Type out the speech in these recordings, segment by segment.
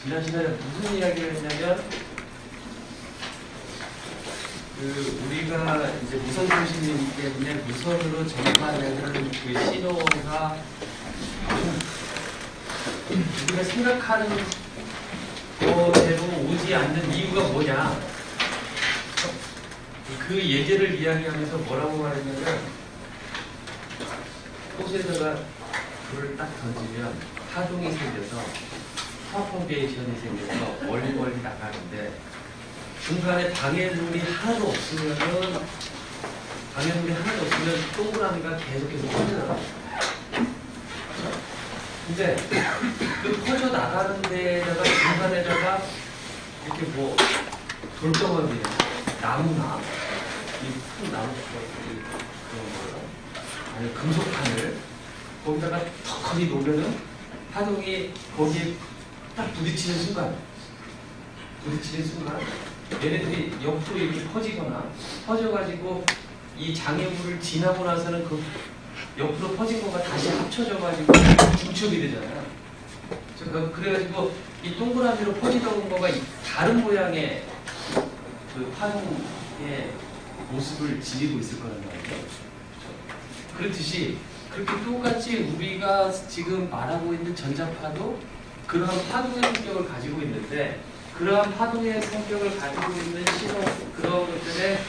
지난 시간에 무슨 이야기를 했냐면 우리가 이제 무선 통신이기 때문에 무선으로 전파되는 그 신호가 우리가 생각하는 거대로 오지 않는 이유가 뭐냐, 그 예제를 이야기하면서 뭐라고 말했냐면, 꽃에다가 불을 딱 던지면 파동이 생겨서 프로퍼게이션이 생겨서 멀리 나가는데 중간에 방해물이 하나도 없으면 동그라미가 계속해서 퍼져나가요. 근데 그 퍼져 나가는 데다가 중간에다가 이렇게 뭐 돌덩어리나 나무나 이 큰 나무 그런 거요, 아니 금속판을 거기다가 턱하니 놓으면은 파동이 거기에 딱 부딪히는 순간 얘네들이 옆으로 이렇게 퍼져가지고 이 장애물을 지나고 나서는 그 옆으로 퍼진 거가 다시 합쳐져가지고 중첩이 되잖아요. 그래가지고 이 동그라미로 퍼지던 거가 다른 모양의 그 파동의 모습을 지니고 있을 거란 말이죠. 그렇듯이 그렇게 똑같이 우리가 지금 말하고 있는 전자파도 그러한 파동의 성격을 가지고 있는데, 그러한 파동의 성격을 가지고 있는 신호, 그런 것들의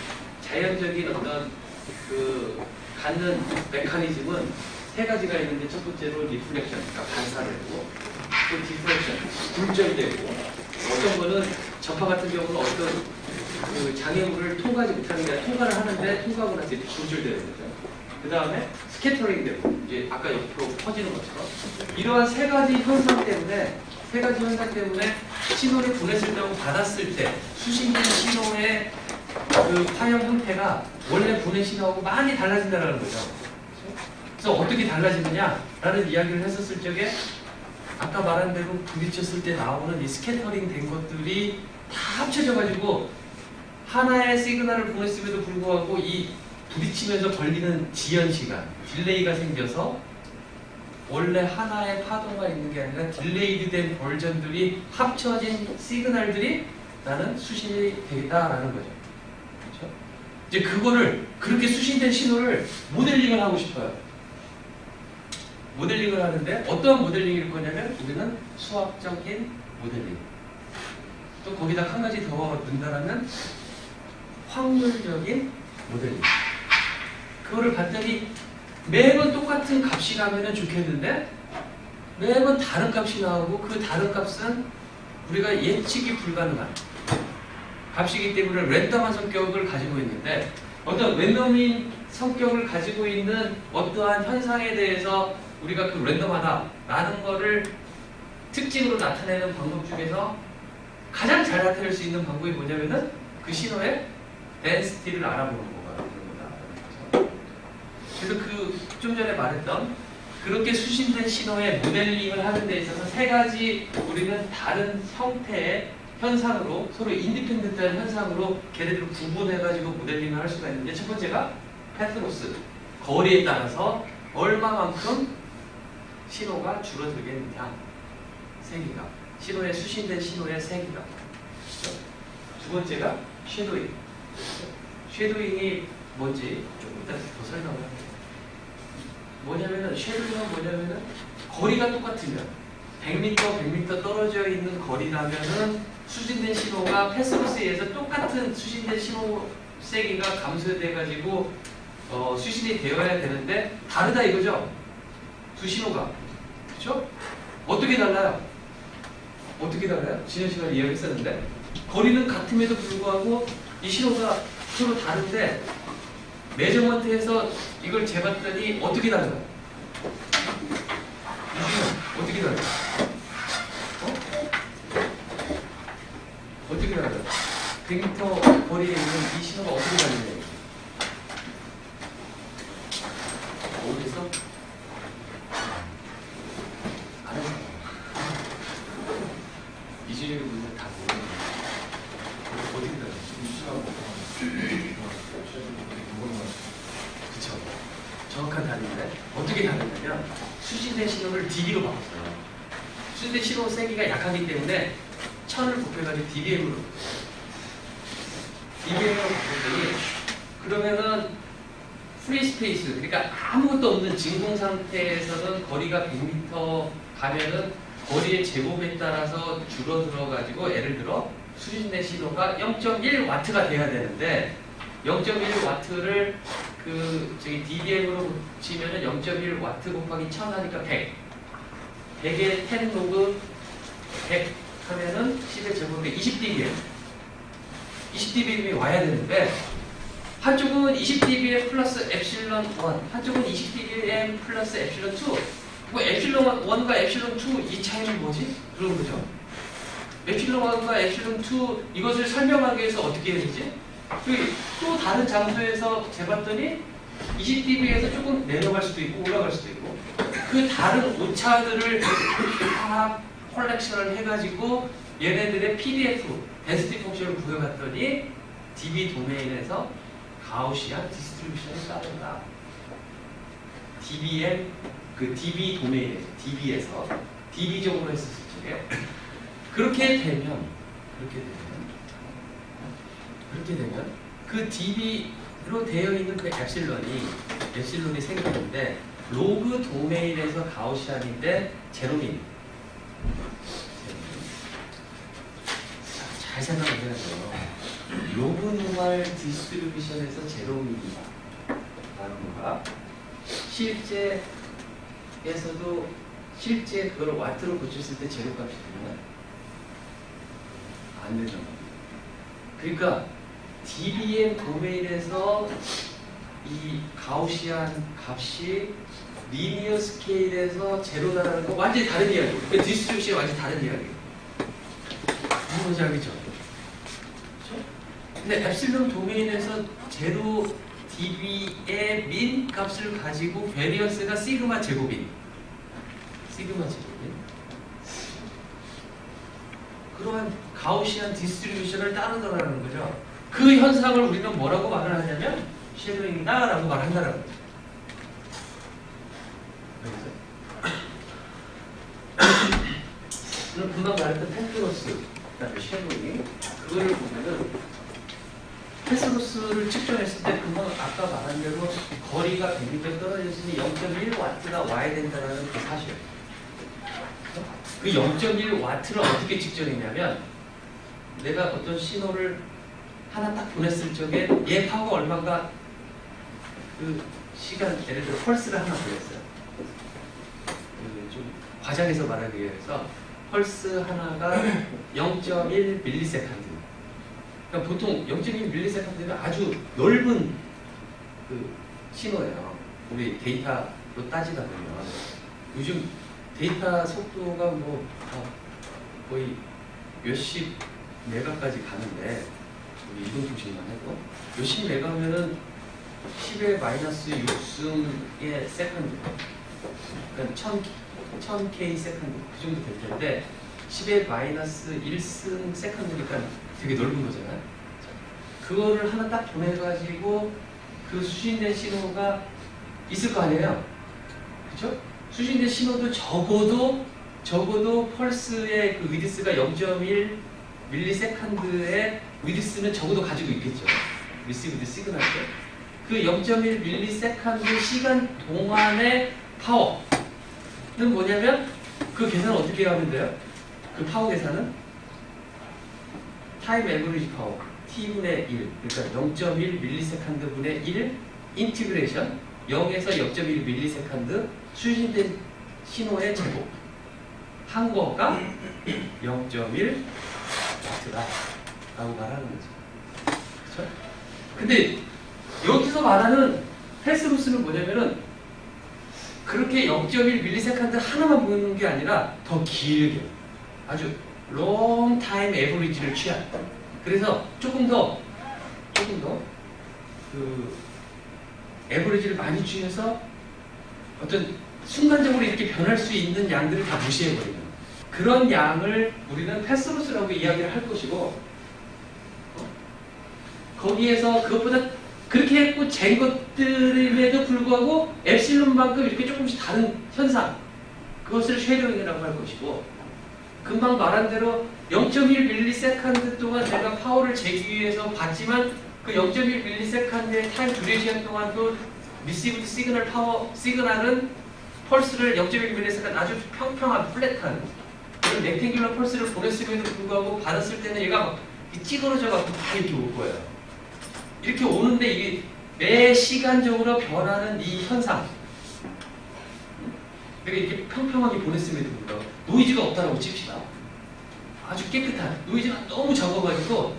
자연적인 어떤 그 갖는 메커니즘은 세 가지가 있는데, 첫 번째로 리플렉션, 그러니까 반사되고, 또 디프렉션, 굴절되고, 어떤 거는 전파 같은 경우는 어떤 그 장애물을 통과하지 못하는 게 아니라 통과를 하는데 통과하고 나서 이렇게 굴절되는 거죠. 그 다음에 스캐터링 되고, 이제 아까 옆으로 퍼지는 것처럼 이러한 세 가지 현상 때문에 신호를 보냈을 때 하고 받았을 때 수신된 신호의 그 파형 형태가 원래 보낸 신호하고 많이 달라진다는 거죠. 그래서 어떻게 달라지느냐라는 이야기를 했었을 적에 아까 말한 대로 부딪혔을 때 나오는 이 스캐터링 된 것들이 다 합쳐져가지고 하나의 시그널을 보냈음에도 불구하고 이 부딪히면서 걸리는 지연 시간, 딜레이가 생겨서 원래 하나의 파동가 있는 게 아니라 딜레이드 된 버전들이 합쳐진 시그널들이 나는 수신이 되겠다라는 거죠. 그렇죠? 이제 그거를, 그렇게 수신된 신호를 모델링을 하고 싶어요. 모델링을 하는데 어떤 모델링일 거냐면, 우리는 수학적인 모델링, 또 거기다 한 가지 더 넣는다라면 확률적인 모델링. 그거를 봤더니 매번 똑같은 값이 나면 좋겠는데 매번 다른 값이 나오고, 그 다른 값은 우리가 예측이 불가능한 값이기 때문에 랜덤한 성격을 가지고 있는데, 어떤 랜덤인 성격을 가지고 있는 어떠한 현상에 대해서 우리가 그 랜덤하다라는 거를 특징으로 나타내는 방법 중에서 가장 잘 나타낼 수 있는 방법이 뭐냐면은 그 신호의 덴시티를 알아보는 거다. 그래서 그 좀 전에 말했던 그렇게 수신된 신호의 모델링을 하는 데 있어서 세 가지 우리는 다른 형태의 현상으로, 서로 인디펜던트한 현상으로 걔네들을 구분해가지고 모델링을 할 수가 있는데, 첫 번째가 패트로스, 거리에 따라서 얼마만큼 신호가 줄어들겠느냐, 세기가, 신호의 수신된 신호의 세기가. 두 번째가 쉐도잉. 쉐도잉이 뭔지 조금 이따 더 설명을 할게요. 쉐도잉은 뭐냐면은 거리가 똑같으면 100m 떨어져 있는 거리라면은 수신된 신호가 패스로스에서 똑같은 수신된 신호 세기가 감소돼가지고 수신이 되어야 되는데 다르다 이거죠. 두 신호가. 그렇죠? 어떻게 달라요? 지난 시간에 이야기했었는데, 거리는 같음에도 불구하고 이 신호가 서로 다른데 메저먼트에서 이걸 재봤더니 어떻게 달라요? 어떻게 달라요? 어떻게 달라요? 100m 거리에 있는 이 신호가 어떻게 달리냐고. 어디서? 알아서. 이주일 분들 다 모르는 거예요. 어떻게 달라요? 그쵸. 정확한 답인데, 어떻게 다르냐면 수신된 신호를 DB로 바꿨어요. 수신된 신호 세기가 약하기 때문에 1000을 곱해가지고 dBm으로 곱했더니 그러면은 프리 스페이스, 그러니까 아무것도 없는 진공 상태에서는 거리가 100m 가면은 거리의 제곱에 따라서 줄어들어 가지고 예를 들어 수신된 신호가 0.1W가 돼야 되는데 0.1W를 그 저기 dBm으로 붙이면은 0.1W 곱하기 1000 하니까 100. 100에 10 로그 100 하면은 10의 제곱에 20dBm. 20dBm이 와야 되는데 한쪽은 20dBm 플러스 엡실론 1, 한쪽은 20dBm 플러스 엡실론 2. 뭐 엡실론 1과 엡실론 2 이 차이는 뭐지? 그런 거죠. 엡실론 1과 엡실론 2 이것을 설명하기 위해서 어떻게 해야 되지? 또 다른 장소에서 재봤더니 20dB에서 조금 내려갈 수도 있고 올라갈 수도 있고 그 다른 오차들을 다 컬렉션을 해가지고 얘네들의 PDF, 덴시티 펑션을 구해봤더니 dB 도메인에서 가우시안 디스트리뷰션을 따른다. dBm, 그 dB 도메인에서, dB에서 dB적으로 했었을 적에 그렇게 되면 그 dB로 되어 있는 그 엡실론이 생기는데 로그 도메인에서 가우시안인데 제로민. 잘 생각을 해야 돼요. 로그 노멀 디스트리뷰션에서 제로민이다. 라는 거가 실제 그걸 와트로 고쳤을 때 제로값이 되면 안 되는 겁니다. 그러니까 dBm 도메인에서 이 가우시안 값이 리니어 스케일에서 제로다라는 거 완전히 다른 이야기예요. 그러니까 디스트리뷰션이 완전히 다른 이야기예요. 뭔지 알겠죠? 그렇죠? 근데 엡실론 도메인에서 제로 dB의 민 값을 가지고 베리언스가 시그마 제곱인. 그러한 가우시안 디스트리뷰션을 따르더라는 거죠. 그 현상을 우리는 뭐라고 말을 하냐면 쉐도잉이다 라고 말한다는 거죠. 오늘 금방 말했던 페스로스, 그다음에 쉐도잉, 그거를 보면은 페스로스를 측정했을 때 금방 아까 말한 대로 거리가 100m 떨어졌으니 0.1W가 와야 된다는 그 사실. 그 0.1W를 어떻게 측정했냐면 내가 어떤 신호를 하나 딱 보냈을 적에 얘 파워가 얼마인가 그 시간 예를 들어 펄스를 하나 보냈어요. 좀 과장해서 말하기 위해서 펄스 하나가 0.1ms. 그러니까 보통 0.1ms는 아주 넓은 그 신호예요. 우리 데이터로 따지다 보면 요즘 데이터 속도가 뭐 거의 몇십 메가까지 가는데 우리 이동통신만 해도 몇십 메가면은 10의 마이너스 6승의 세컨드, 그러니까 1000K 세컨드 그 정도 될 텐데 10의 마이너스 1승 세컨드니까 되게 넓은 거잖아요. 그거를 하나 딱 보내가지고 그 수신된 신호가 있을 거 아니에요. 그렇죠? 수신된 신호도 적어도 펄스의 그 위드스가 0.1 밀리세컨드의 위드스는 적어도 가지고 있겠죠. 리시브드 시그널 때. 그 0.1 밀리세컨드 시간 동안의 파워는 뭐냐면 그 계산을 어떻게 하면 돼요? 그 파워 계산은 타임 에버리지 파워 T분의 1, 그러니까 0.1 밀리세컨드 분의 1 인티그레이션 0에서 0.1 밀리세컨드 수신된 신호의 제곱 한 거가 0.1 와트다 라고 말하는 거죠. 그렇죠? 근데 여기서 말하는 패스로스는 뭐냐면은 그렇게 0.1 밀리세컨드 하나만 보는 게 아니라 더 길게 아주 롱 타임 에버리지를 취한. 그래서 조금 더 그 에버리지를 많이 취해서 어떤 순간적으로 이렇게 변할 수 있는 양들을 다 무시해버리는 그런 양을 우리는 패스로스라고 이야기를 할 것이고 거기에서 그것보다 그렇게 했고 잰 것들임에도 불구하고 엡실론만큼 이렇게 조금씩 다른 현상 그것을 쉐도잉이라고 할 것이고 금방 말한 대로 0.1ms 동안 내가 파워를 재기 위해서 봤지만 그 0.1ms의 타임 듀레이션 동안도 리시브드 시그널 파워 시그널은 펄스를 0.1ms 아주 평평한 플랫한 그런 렉탱귤러 펄스를 보냈음에도 불구하고 받았을 때는 얘가 막 찌그러져 갖고 다 이렇게 올 거예요. 이렇게 오는데 이게 매 시간적으로 변하는 이 현상. 그러니까 이렇게 평평하게 보냈음에도 불구하고 노이즈가 없다라고 칩시다. 아주 깨끗한 노이즈가 너무 적어가지고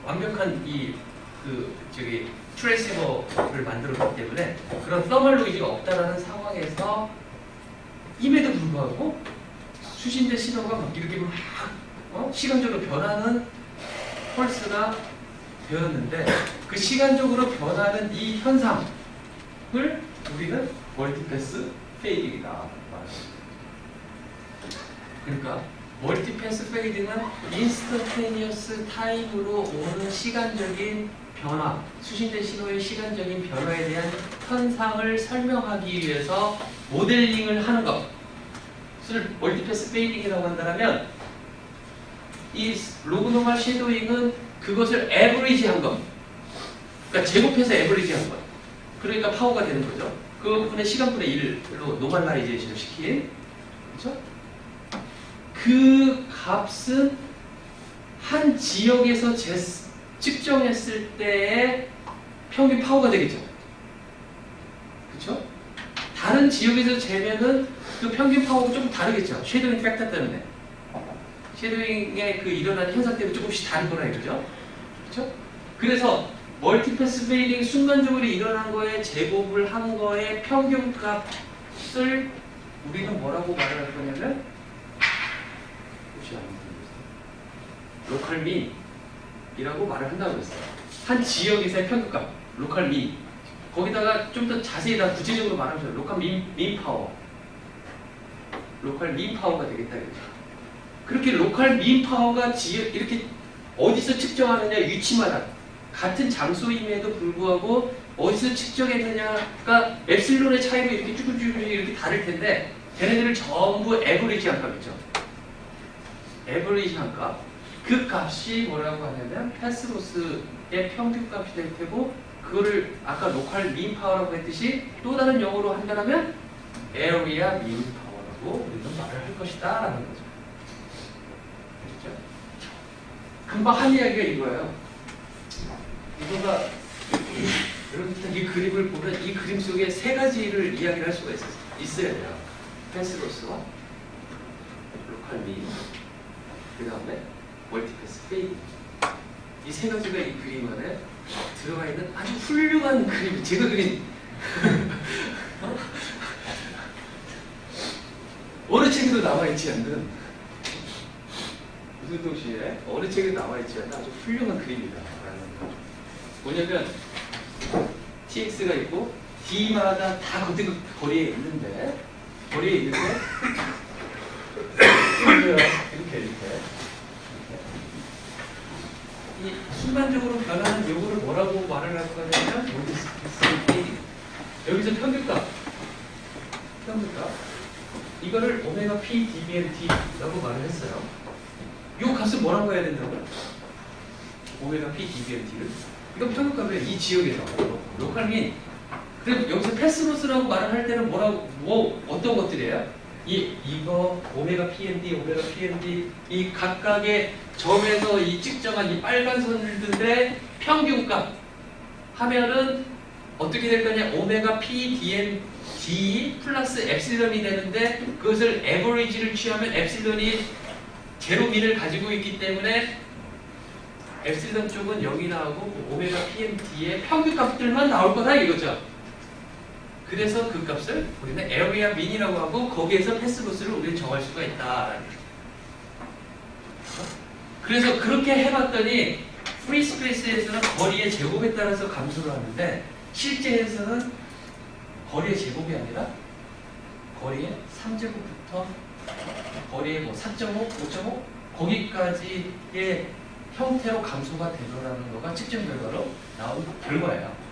완벽한 트레이서버를 만들었기 때문에 그런 서멀 노이즈가 없다라는 상황에서 임에도 불구하고 수신대 신호가 막 이렇게 막 시간적으로 변하는 펄스가 되었는데 그 시간적으로 변하는 이 현상을 우리는 멀티패스 페이딩이다. 그러니까 멀티패스 페이딩은 인스턴테니어스 타임으로 오는 시간적인 변화, 수신대 신호의 시간적인 변화에 대한 현상을 설명하기 위해서 모델링을 하는 것을 멀티패스 페이딩이라고 한다면 이 로그노멀 섀도잉은 그것을 에버리지한 것, 그러니까 제곱해서 에버리지한 것, 그러니까 파워가 되는 거죠. 그 분의 시간분의 1로 노멀라이제이션을 시킨, 그렇죠? 그 값은 한 지역에서 측정했을 때의 평균 파워가 되겠죠. 그렇죠? 다른 지역에서 재면은 그 평균 파워가 좀 다르겠죠. 쉐도잉 팩터 때문에. 쉐도잉의 그 일어나는 현상 때문에 조금씩 다른 거라 이거죠. 그렇죠? 그래서 멀티패스 페이딩 순간적으로 일어난 거에 제곱을 한 거의 평균 값을 우리는 뭐라고 말을 할 거냐면 로컬 민이라고 말을 한다고 했어요. 한 지역에서의 평균값, 로컬 민. 거기다가 좀 더 자세히 다 구체적으로 말하면 로컬 민 파워. 로컬 민 파워가 되겠다 이거죠. 그렇게 로컬 민 파워가 이렇게 어디서 측정하느냐 위치마다 같은 장소임에도 불구하고 어디서 측정했느냐가 엡실론의 차이로 이렇게 쭈글쭈글 이렇게 다를 텐데 걔네들을 전부 에버리지한 값이죠. 에버리지한 값. 그 값이 뭐라고 하냐면 패스로스의 평균 값이 될 테고 그거를 아까 로컬 민 파워라고 했듯이 또 다른 영어로 한다면 에어리아 민 파워라고 우리는 말을 할 것이다 라는 거죠. 그렇죠? 금방 한 이야기가 이거예요. 이거가 여러분 이 그림을 보면 이 그림 속에 세 가지를 이야기를 할 수가 있어야 돼요. 패스로스와 로컬 민, 그 다음에 멀티패스 페이딩. 이 세 가지가 이 그림 안에 들어가 있는 아주 훌륭한 그림. 제가 그린 어느 책에도 나와 있지 않는 무슨 동시에 어느 책에도 나와 있지 않는 아주 훌륭한 그림이다. 뭐냐면 TX가 있고 D마다 다 거리에 있는데 이렇게 이 순간적으로 변하는 요구를 뭐라고 말을 할 거냐면 여기서 평균값 이거를 오메가 P dBmt라고 말을 했어요. 요 값은 뭐라고 해야 된다고요? 오메가 P dBmt를 이건 평균값이에요. 이 지역에서 로컬 민. 그리고 여기서 패스로스라고 말을 할 때는 어떤 것들이에요? 이거 오메가 PMD, 오메가 PMD 이 각각의 점에서 이 측정한 이 빨간 선들의 평균값 하면은 어떻게 될 거냐? 오메가 P DMD 플러스 엡실론이 되는데 그것을 에버리지를 취하면 엡실론이 제로 민을 가지고 있기 때문에 엡실론 쪽은 0이 나오고 오메가 PMD의 평균값들만 나올 거다 이거죠. 그래서 그 값을 우리는 에어리아 민이라고 하고 거기에서 패스로스를 우리는 정할 수가 있다. 그래서 그렇게 해봤더니 프리 스페이스에서는 거리의 제곱에 따라서 감소를 하는데 실제에서는 거리의 제곱이 아니라 거리의 3제곱부터 거리의 4.5, 5.5 거기까지의 형태로 감소가 되더라는 거가 측정 결과로 나온 결과예요.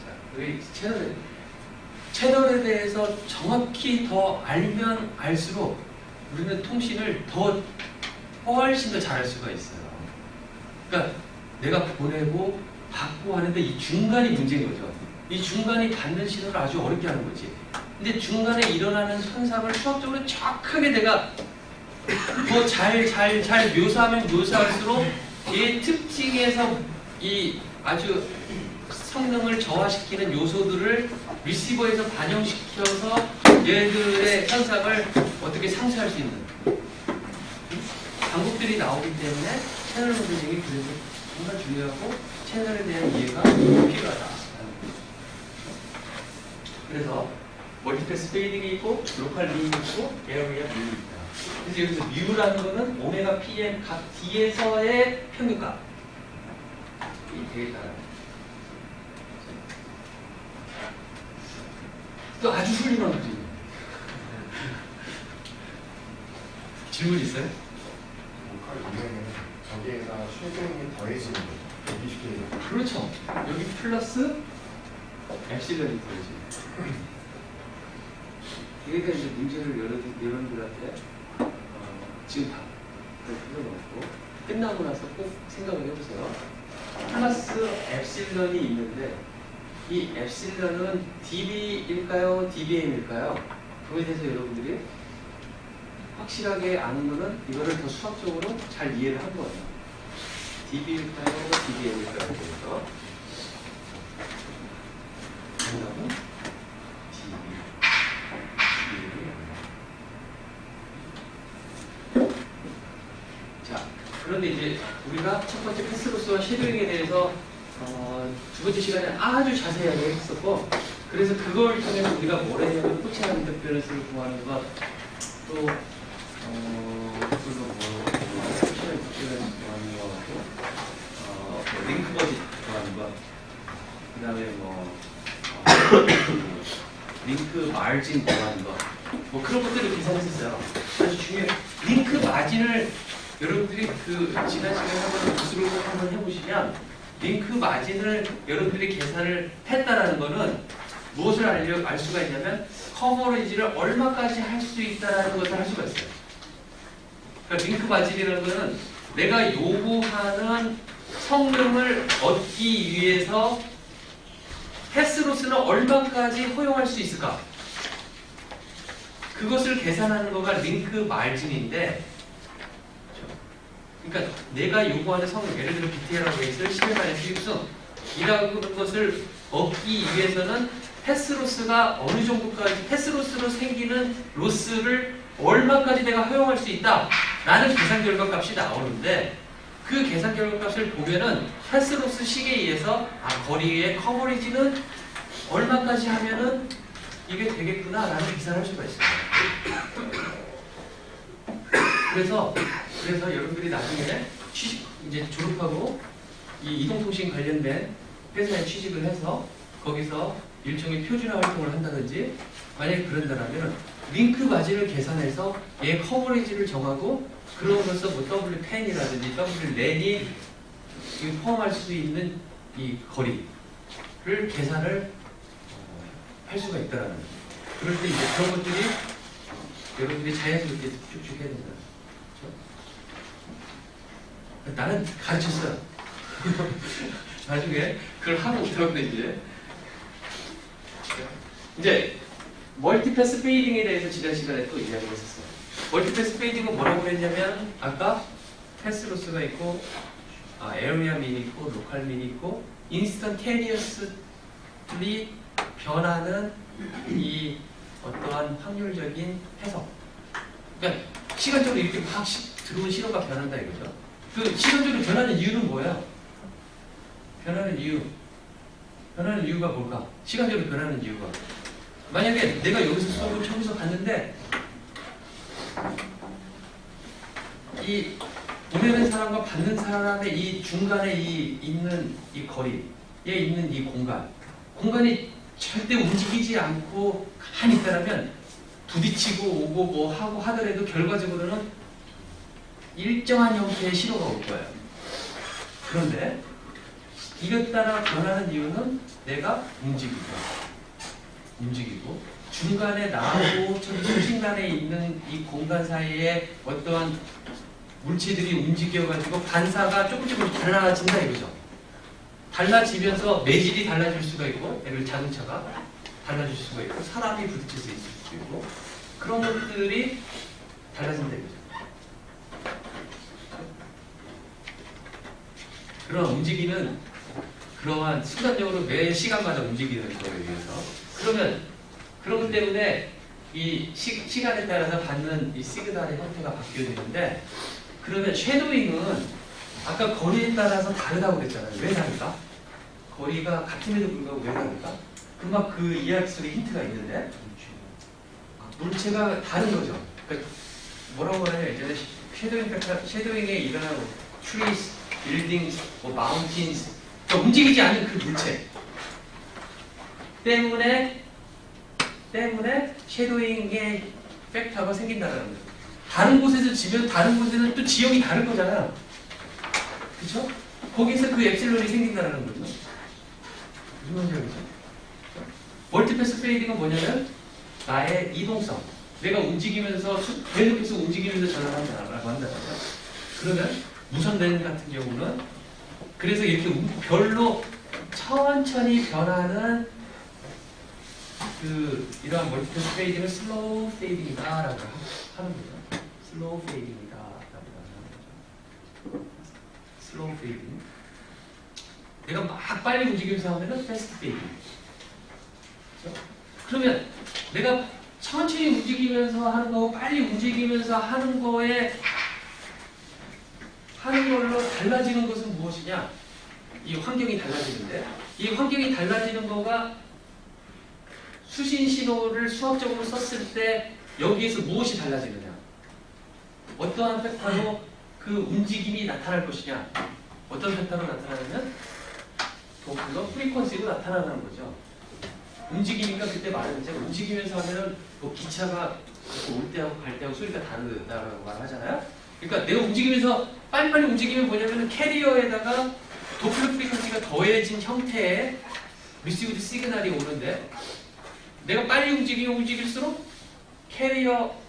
자, 우리 채널에 채널에 대해서 정확히 더 알면 알수록 우리는 통신을 훨씬 더 잘할 수가 있어요. 그러니까 내가 보내고 받고 하는데 이 중간이 문제인 거죠. 이 중간이 받는 신호를 아주 어렵게 하는 거지. 근데 중간에 일어나는 현상을 수학적으로 정확하게 내가 더 잘 묘사하면 묘사할수록 얘 특징에서 이 아주 성능을 저하시키는 요소들을 리시버에서 반영시켜서 얘들의 현상을 어떻게 상쇄할 수 있는 방법들이 나오기 때문에 채널 모델링이 그래서 정말 중요하고 채널에 대한 이해가 필요하다. 그래서 멀티패스 페이딩이 있고 로컬 밈이 있고 에어리아 밈이 있다. 그래서 여기서 뮤라는 거는 오메가 PM 각 D에서의 평균값 이 데이터를 또 아주 훌륭한 그림. 질문 있어요? 저기에다 최종이 더해지는 거죠. 이식계에서. 그렇죠. 여기 플러스 엡실론이 더해지. 그러니까 이제 문제를 여러분들한테 지금 다 풀어놓고 끝나고 나서 꼭 생각을 해보세요. 플러스 엡실론이 있는데 이 엡실론은 dB일까요? dBm일까요? 그거에 대해서 여러분들이 확실하게 아는 거는 이거를 더 수학적으로 잘 이해를 한 거예요. dB일까요? dBm일까요? 그래서 정답은 dB. 자, 그런데 이제 우리가 첫 번째 패스로스와 쉐도잉에 대해서 두 번째 시간에 아주 자세하게 했었고, 그래서 그걸 통해서 우리가 뭘 했냐면 포체나 인터페런스를 구하는 것, 또 그걸로 포체나 인터페런스 구하는 거, 링크 버짓 구하는 것, 그 다음에 링크 마진 구하는 것, 뭐 그런 것들을 계산했었어요. 아주 중요해요. 링크 마진을 여러분들이 그 지난 시간에 한번 구술을 꼭 한번 해보시면 링크 마진을 여러분들이 계산을 했다라는 거는 무엇을 알 수가 있냐면 커버리지를 얼마까지 할 수 있다라는 것을 할 수가 있어요. 그러니까 링크 마진이라는 거는 내가 요구하는 성능을 얻기 위해서 패스로스는 얼마까지 허용할 수 있을까? 그것을 계산하는 거가 링크 마진인데, 그러니까 내가 요구하는 성능, 예를 들어 BTL하고 베이스를 11만의 수익성이라는 것을 얻기 위해서는 패스로스가 어느 정도까지, 패스로스로 생기는 로스를 얼마까지 내가 허용할 수 있다 라는 계산 결과값이 나오는데, 그 계산 결과값을 보면은 패스로스 식에 의해서 거리의 커버리지는 얼마까지 하면은 이게 되겠구나 라는 계산을 할 수가 있어요. 그래서 여러분들이 나중에 이제 졸업하고 이 이동통신 관련된 회사에 취직을 해서 거기서 일종의 표준화 활동을 한다든지, 만약에 그런다면 링크 마진을 계산해서 얘 커버리지를 정하고, 그러면서 뭐 W10이라든지 W10이 포함할 수 있는 이 거리를 계산을 할 수가 있다라는 거죠. 그럴 때 이제 그런 것들이 여러분들이 자연스럽게 쭉쭉 해야 된다. 그렇죠? 나는 가르쳤어요. 나중에 그걸 하고 있더라고요. 이제 멀티패스 페이딩에 대해서 지난 시간에 또 이야기를 했었어요. 멀티패스 페이딩은 뭐라고 했냐면, 아까 패스로스가 있고 에어리아 민 있고 로컬 민 있고 인스턴테니어스리 변하는 이 어떠한 확률적인 해석. 그러니까 시간적으로 이렇게 막 들어온 신호가 변한다 이거죠. 그 시간적으로 변하는 이유는 뭐예요? 변하는 이유가 뭘까? 시간적으로 변하는 이유가, 만약에 내가 여기서 쏘고 저기서 갔는데 이 보내는 사람과 받는 사람의 이 중간에 있는 이 거리에 있는 이 공간이 절대 움직이지 않고 가만히 있다면 부딪히고 오고 뭐 하고 하더라도 결과적으로는 일정한 형태의 신호가 올 거예요. 그런데 이것 따라 변하는 이유는 내가 움직이고 움직이고 중간에 나하고 저기 수신간에 있는 이 공간 사이에 어떠한 물체들이 움직여가지고 반사가 조금씩 달라진다 이거죠. 달라지면서 매질이 달라질 수가 있고, 예를 들어 자동차가 달라질 수가 있고, 사람이 부딪힐 수 있을 수도 있고, 그런 것들이 달라진다 이거죠. 그런 움직이는 그러한 순간적으로 매 시간마다 움직이는 거에 의해서 그러면 그런 것 때문에 이 시간에 따라서 받는 이 시그널의 형태가 바뀌어야 되는데 그러면 섀도잉은 아까 거리에 따라서 다르다고 그랬잖아요. 왜 다를까? 거리가 같음에도 불구하고 왜 다를까? 금방 그 이야기 속에 힌트가 있는데 물체가 다른 거죠. 그러니까 뭐라고 하냐면 예전에 섀도잉에 일어나고 trees, buildings, mountains 그러니까 움직이지 않는 그 물체 때문에 섀도잉의 팩터가 생긴다는 거죠. 다른 곳에서 지면 다른 곳에는 또 지형이 다를 거잖아요. 그렇죠? 거기서 그 엡실론이 생긴다는 거죠. 무슨 말인지 알겠죠? 멀티패스 페이딩은 뭐냐면 나의 이동성. 내가 움직이면서 계속해서 움직이면서 전환한다라고 한다는 거죠. 그러면 무선 렌 같은 경우는 그래서 이렇게 별로 천천히 변하는 이러한 멀티패스 페이딩을 슬로우 페이딩이다라고 하는 거죠. 슬로우 페이딩이다라고 하는 거죠. 슬로우 페이딩. 내가 막 빨리 움직이면서 하면은 패스트 페이딩. 그렇죠? 그러면 내가 천천히 움직이면서 하는 거고 빨리 움직이면서 하는 거에 하는 걸로 달라지는 것은 무엇이냐? 이 환경이 달라지는데 이 환경이 달라지는 거가 수신 신호를 수학적으로 썼을 때 여기에서 무엇이 달라지느냐? 어떠한 팩터로 그 움직임이 나타날 것이냐? 어떤 팩터로 나타나냐면 도플러 프리퀀시로 나타나는 거죠. 움직이니까 그때 말했죠. 움직이면서 하면은 뭐 기차가 올 때하고 갈 때하고 소리가 다르다라고 말하잖아요. 그러니까 내가 움직이면서 빨리빨리 움직이면 뭐냐면 캐리어에다가 도플러 프리퀀시가 더해진 형태의 리시브드 시그널이 오는데 내가 빨리 움직이면 움직일수록 캐리어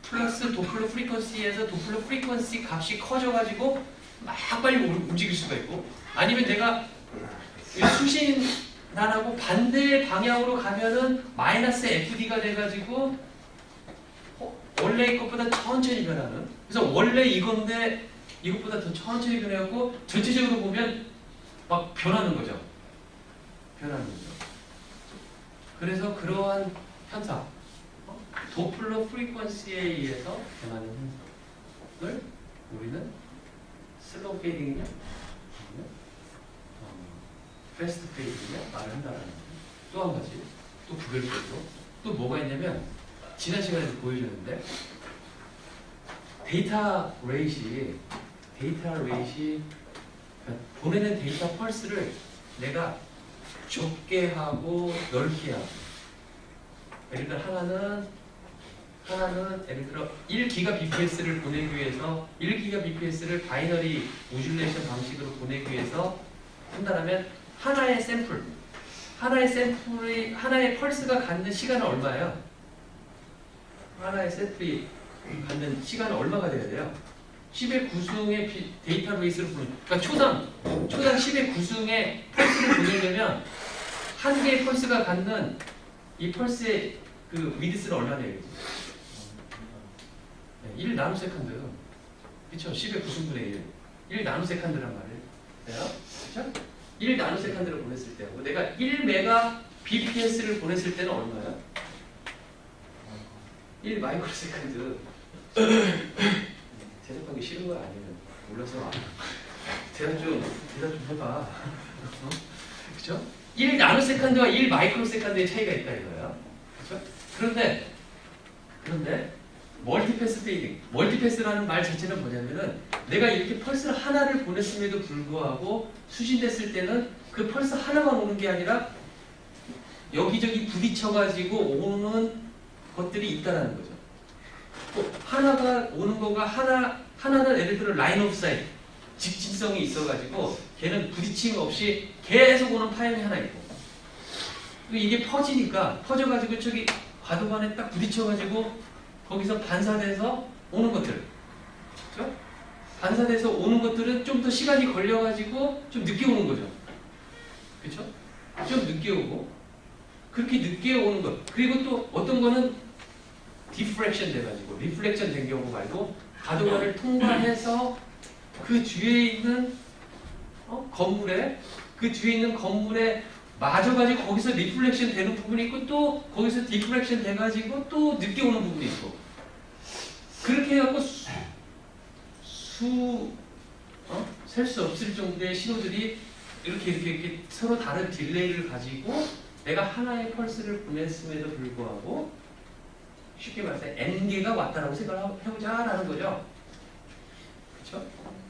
플러스 도플러 프리퀀시에서 도플러 프리퀀시 값이 커져가지고 막 빨리 움직일 수가 있고 아니면 내가 수신단하고 반대 방향으로 가면은 마이너스 FD가 돼가지고 원래 것보다 천천히 변하는 그래서 원래 이건데 이것보다 더 천천히 변해갖고 전체적으로 보면 막 변하는 거죠. 변하는 거죠. 그래서 그러한 현상 도플러 프리퀀시에 의해서 변하는 현상을 우리는 슬로우 페이딩이냐 패스트 페이딩이냐 말을 한다는 거예요. 또 한 가지 또 구별적으로 또 뭐가 있냐면 지난 시간에도 보여줬는데 데이터 레이시 보내는 데이터 펄스를 내가 좁게 하고 넓게 하고 예를 들어 하나는 예를 들어 1GBps를 보내기 위해서 1GBps를 바이너리 모듈레이션 방식으로 보내기 위해서 한다면 하나의 펄스가 갖는 시간은 얼마예요? 하나의 샘플이 갖는 시간은 얼마가 돼야 돼요? 10의 9승의 데이터베이스를 그러니까 초당 10의 9승의 펄스를 보내려면 한 개의 펄스가 갖는 이 펄스의 그 위드스는 얼마 되겠지? 1 나노세컨드. 그쵸? 10의 9승분의 1 나노세컨드란 말이에요. 그쵸? 1 나노세컨드를 보냈을 때하고 내가 1 메가 bps를 보냈을 때는 얼마야? 1 마이크로세컨드. 대답하기 싫은 거 아니면 몰라서 대답 좀 해봐. 그죠? 1 나노세컨드와 1 마이크로세컨드의 차이가 있다 이거야. 그죠? 그런데 멀티패스 페이딩. 멀티패스라는 말 자체는 뭐냐면은 내가 이렇게 펄스 하나를 보냈음에도 불구하고 수신됐을 때는 그 펄스 하나만 오는 게 아니라 여기저기 부딪혀가지고 오는 것들이 있다는 거죠. 하나가 오는 거가 하나는 예를 들어 라인 오브 사이트 직진성이 있어가지고 걔는 부딪힘 없이 계속 오는 파형이 하나 있고 이게 퍼져가지고 저기 과도반에 딱 부딪혀가지고 거기서 반사돼서 오는 것들, 그렇죠? 반사돼서 오는 것들은 좀 더 시간이 걸려가지고 좀 늦게 오는 거죠, 그렇죠? 좀 늦게 오고 그렇게 늦게 오는 것. 그리고 또 어떤 거는 디프렉션 돼가지고 리플렉션 된 경우 말고 과도반을 통과해서 그 뒤에 있는 건물에 맞아가지고 거기서 리플렉션 되는 부분이 있고 또 거기서 디프렉션 돼가지고 또 늦게 오는 부분이 있고 그렇게 해갖고 셀 수 없을 정도의 신호들이 이렇게 서로 다른 딜레이를 가지고 내가 하나의 펄스를 보냈음에도 불구하고 쉽게 말해서 n개가 왔다라고 생각을 해보자라는 거죠. 그렇죠?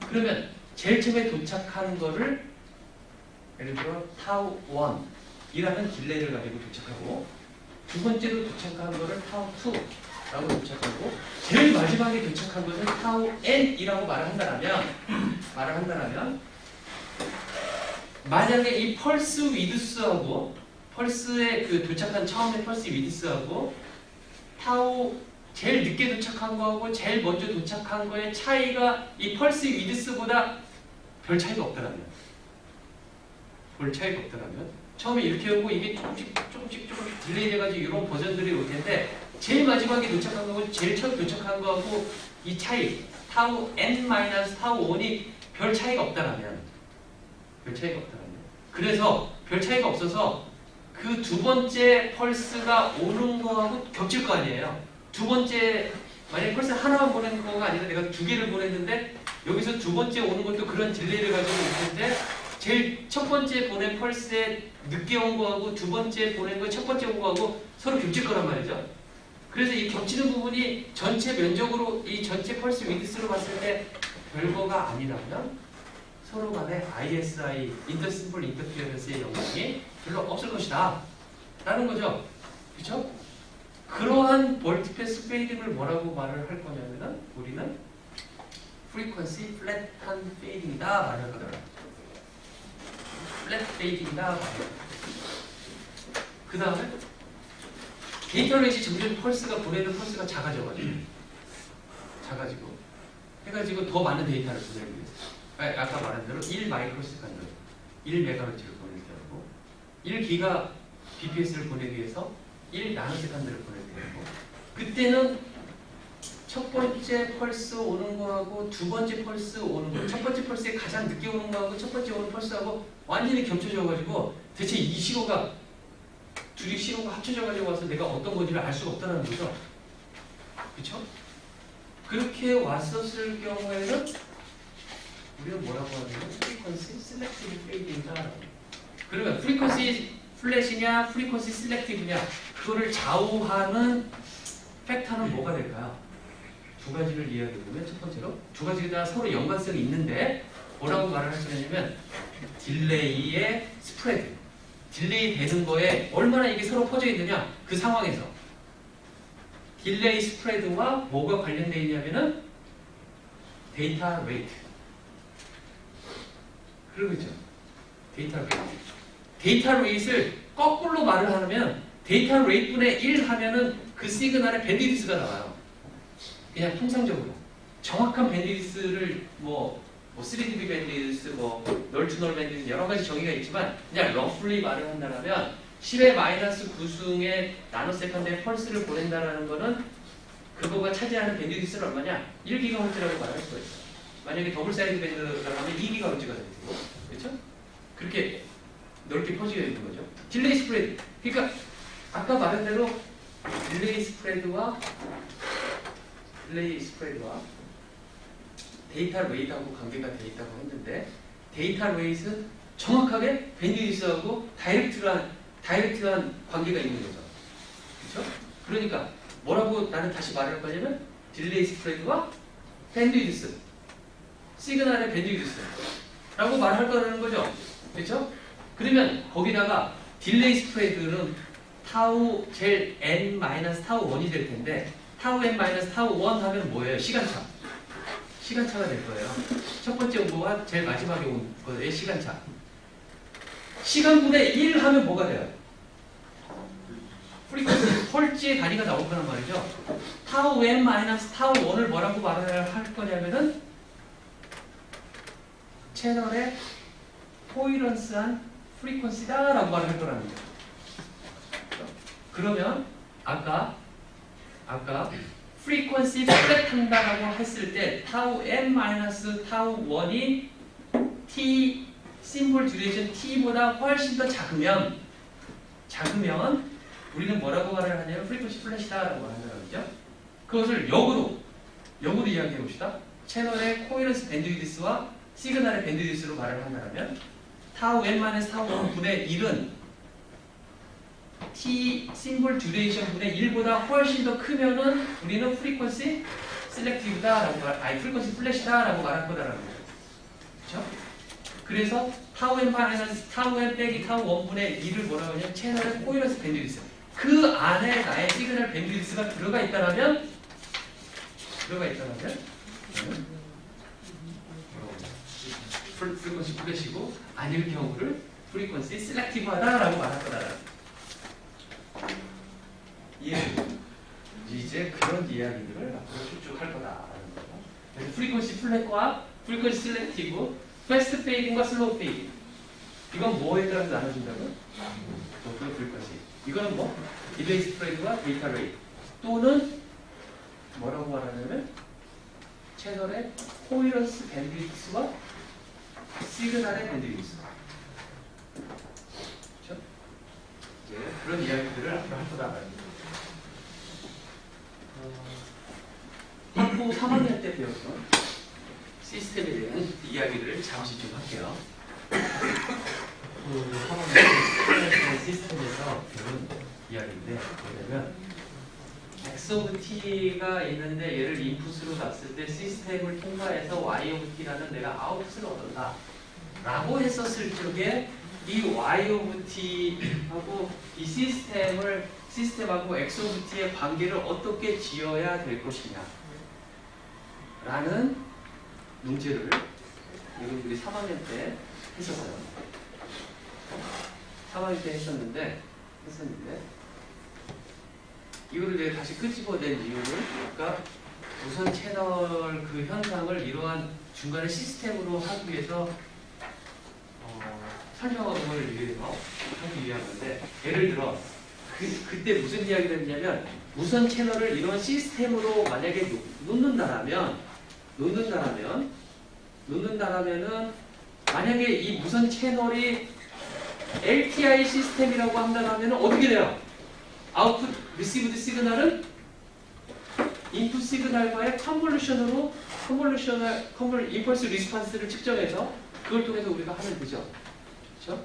그러면 제일 처음에 도착하는 거를 예를 들어 타우 1이라는 딜레이를 가지고 도착하고 두 번째로 도착한 거를 타우 2라고 도착하고 제일 마지막에 도착한 것을 타우 n이라고 말을 한다면 만약에 이 펄스 위드스하고 펄스의 그 도착한 처음에 펄스 위드스하고 타우 제일 늦게 도착한 거하고 제일 먼저 도착한 거의 차이가 이 펄스 위드스보다 별 차이가 없더라면 처음에 이렇게 오고 이게 조금씩 딜레이 돼가지고 이런 버전들이 올 텐데 제일 마지막에 도착한 거하고 제일 처음 도착한 거하고 이 차이 타우 n-타우 1이 별 차이가 없다라면 그래서 별 차이가 없어서 그 두 번째 펄스가 오는 거하고 겹칠 거 아니에요. 두 번째 만약에 펄스 하나만 보내는 거가 아니라 내가 두 개를 보냈는데 여기서 두 번째 오는 것도 그런 딜레이를 가지고 올 텐데 제일 첫 번째 보낸 펄스에 늦게 온 거하고 두 번째 보낸 거 첫 번째 온 거하고 서로 겹칠 거란 말이죠. 그래서 이 겹치는 부분이 전체 면적으로 이 전체 펄스 위드스로 봤을 때 별거가 아니라면 서로 간에 ISI, 인터심플 인터피어런스의 영향이 별로 없을 것이다 라는 거죠. 그렇죠? 그러한 멀티패스 페이딩을 뭐라고 말을 할 거냐면은 우리는 frequency flat한 페이딩이다 말을 하거든요. 플랫 페이딩이다 말을 하거든요. 그 다음에 데이터 레이시 점점 보내는 펄스가 작아지고 해가지고 더 많은 데이터를 보내기 위해서 아까 말한 대로 1 마이크로세컨드 1메가헤르츠를 보낼 때하고 1기가 bps를 보내기 위해서 1 나노세컨드를 보낼 때하고 그때는 첫 번째 펄스 오는 거하고 두 번째 펄스 오는 거 첫 번째 펄스에 가장 늦게 오는 거하고 첫 번째 오는 펄스하고 완전히 겹쳐져가지고 대체 이 신호가 둘이 신호가 합쳐져가지고 와서 내가 어떤 건지를 알 수가 없다는 거죠. 그렇죠? 그렇게 왔었을 경우에는 우리는 뭐라고 하냐면 프리퀀시 셀렉티브 페이딩이다. 그러면 프리퀀시 플랫이냐 프리퀀시 셀렉티브냐 그거를 좌우하는 팩터는 뭐가 될까요? 두 가지를 이야기해 보면 첫 번째로 두 가지가 서로 연관성이 있는데 뭐라고 말을 할 수 있냐면 딜레이의 스프레드 딜레이 되는 거에 얼마나 이게 서로 퍼져 있느냐 그 상황에서 딜레이 스프레드와 뭐가 관련되어 있냐면은 데이터 레이트 그러고 있죠. 데이터 레이트를 거꾸로 말을 하면 데이터 레이트분의 1 하면은 그 시그널의 밴드위드스가 나와요. 그냥 통상적으로 정확한 밴드위드스를 뭐 3dB 밴드위드스 널2널 밴드위드스 여러 가지 정의가 있지만 그냥 러플리 말을 한다면 10의 마이너스 9승의 나노세컨드의 펄스를 보낸다라는 거는 그거가 차지하는 밴드위드스는 얼마냐? 1GHz라고 말할 수가 있어요. 만약에 더블 사이즈 밴드라고 하면 2GHz가 되고 그렇죠? 그렇게 넓게 퍼지게 되는 거죠. 딜레이 스프레드. 그러니까 아까 말한 대로 딜레이 스프레드와 데이터 레이트하고 관계가 돼 있다고 했는데 데이터 레이트는 정확하게 밴드위드스하고 다이렉트한 관계가 있는 거죠. 그렇죠? 그러니까 뭐라고 나는 다시 말할 거냐면 딜레이 스프레드와 밴드위드스 시그널의 밴드위드스라고 말할 거라는 거죠. 그렇죠? 그러면 거기다가 딜레이 스프레드는 타우 제일 n-타우 1이 될 텐데 타우 n-타우 1 하면 뭐예요? 시간차가 될 거예요. 첫 번째 온 거와 제일 마지막에 온 거의 시간차. 시간분의 1 하면 뭐가 돼요? 프리퀀시 펄지의 단위가 나올 거란 말이죠. 타우 n 마이너스 타우 1을 뭐라고 말을 할 거냐면은 채널의 코이런스한 프리퀀시다라고 말을 할 거라는 거죠. 그러면 아까 프리퀀시 플랫한다라고 했을 때 타우 n 마이너스 타우 1이 t 심볼 듀레이션 t보다 훨씬 더 작으면 우리는 뭐라고 말을 하냐면 프리퀀시 플랫이다라고 한다는 거죠. 그것을 역으로 이야기해 봅시다. 채널의 코이런스 밴드위드스와 시그널의 밴드위드스로 말을 한다면 타우 n 마이너스 타우 1분의 1은 t 심볼 듀레이션 분의 1보다 훨씬 더 크면은 우리는 프리퀀시 셀렉티브다라고 프리퀀시 플랫이다라고 말할 거다라는 거죠. 그렇죠? 그래서 타우 n 마이너스 타우 n 빼기 타우 1분의 1을 뭐라고 하냐면 채널의 코이런스 밴드위드스. 그 안에 나의 시그널 밴드위드스가 들어가 있다라면 프리퀀시 플랫이고 아닐 경우를 프리퀀시 셀렉티브하다라고 말할 거다. 이제 그런 이야기들을 앞으로 쭉쭉 할 거다라는 거죠. 그래서 프리퀀시 플랫과 프리퀀시 셀렉티브, 패스트 페이딩과 슬로우 페이딩. 이건 뭐에 따라서 나눠진다고요? 그 프리퀀시. 이거는 뭐? 딜레이 스프레드와 데이터 레이트. 또는 뭐라고 말하냐면 채널의 코이런스 밴드위드스와 시그널의 밴드위드스. 그렇죠? 이제 그런 이야기들을 앞으로 할 거다. 학부 3학년 때 배웠던 시스템에 대한 이야기를 잠시 좀 할게요. 3학년 때 시스템에서 배운 이야기인데 뭐냐면 x 오브 t가 있는데 얘를 인풋으로 봤을 때 시스템을 통과해서 y 오브 t라는 내가 아웃풋을 얻는다 라고 했었을 적에 이 y 오브 t하고 이 시스템하고 x 오브 t의 관계를 어떻게 지어야 될 것이냐 라는 문제를 여러분들이 3학년 때 했었어요. 3학년 때 했었는데 이거를 내가 다시 끄집어낸 이유는 그러니까 우선 채널 그 현상을 이러한 중간에 시스템으로 하기 위해서 설명을 위해서 하기 위한 건데 예를 들어 그때 무슨 이야기를 했냐면 무선 채널을 이런 시스템으로 만약에 놓는다라면은 만약에 이 무선 채널이 LTI 시스템이라고 한다면 어떻게 돼요? 아웃풋 리시브드 시그널은 인풋 시그널과의 컨볼루션으로 임펄스 리스판스를 측정해서 그걸 통해서 우리가 하면 되죠. 그렇죠?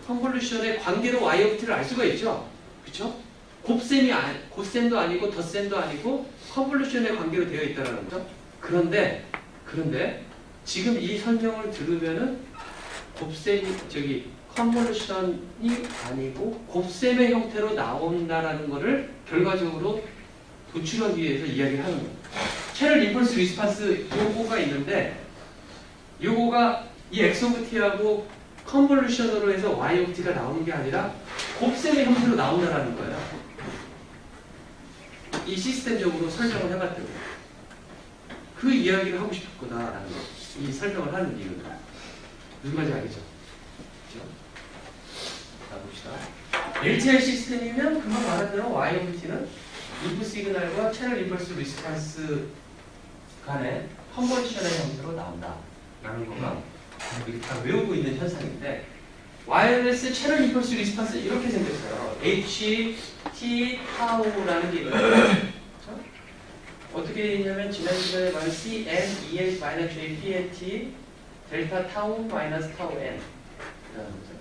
컨볼루션의 관계로 YOT를 알 수가 있죠. 그렇죠? 곱셈도 아니고 덧셈도 아니고 컨볼루션의 관계로 되어 있다는 거죠. 그런데 지금 이 설명을 들으면은 컨볼루션이 아니고 곱셈의 형태로 나온다라는 것을 결과적으로 도출하기 위해서 이야기를 하는 거예요. 채널 임펄스 리스판스 요거가 있는데 요거가 이 x 오브 t하고 컨볼루션으로 해서 y 오브 t가 나오는 게 아니라 곱셈의 형태로 나온다라는 거예요. 이 시스템적으로 설명을 해봤더니 그 이야기를 하고 싶었구나라는 거. 이 설명을 하는 이유는 무슨 말인지 알겠죠? 그렇죠? 자 봅시다. LTI 시스템이면 그만 말한 대로 y 오브 t는 인풋 시그널과 채널 임펄스 리스판스 간의 컨버션의 형태로 나온다라는 거가 우리 다 외우고 있는 현상인데 와이어리스 채널 임펄스 리스판스 이렇게 생겼어요. H, T, 타우라는 게 있거든요. 어떻게 있냐면 지난 시간에 말한 C, N, E, H, 마이너스 J, P, N, T, 델타 타우, 마이너스 타우, N 이라는 거죠.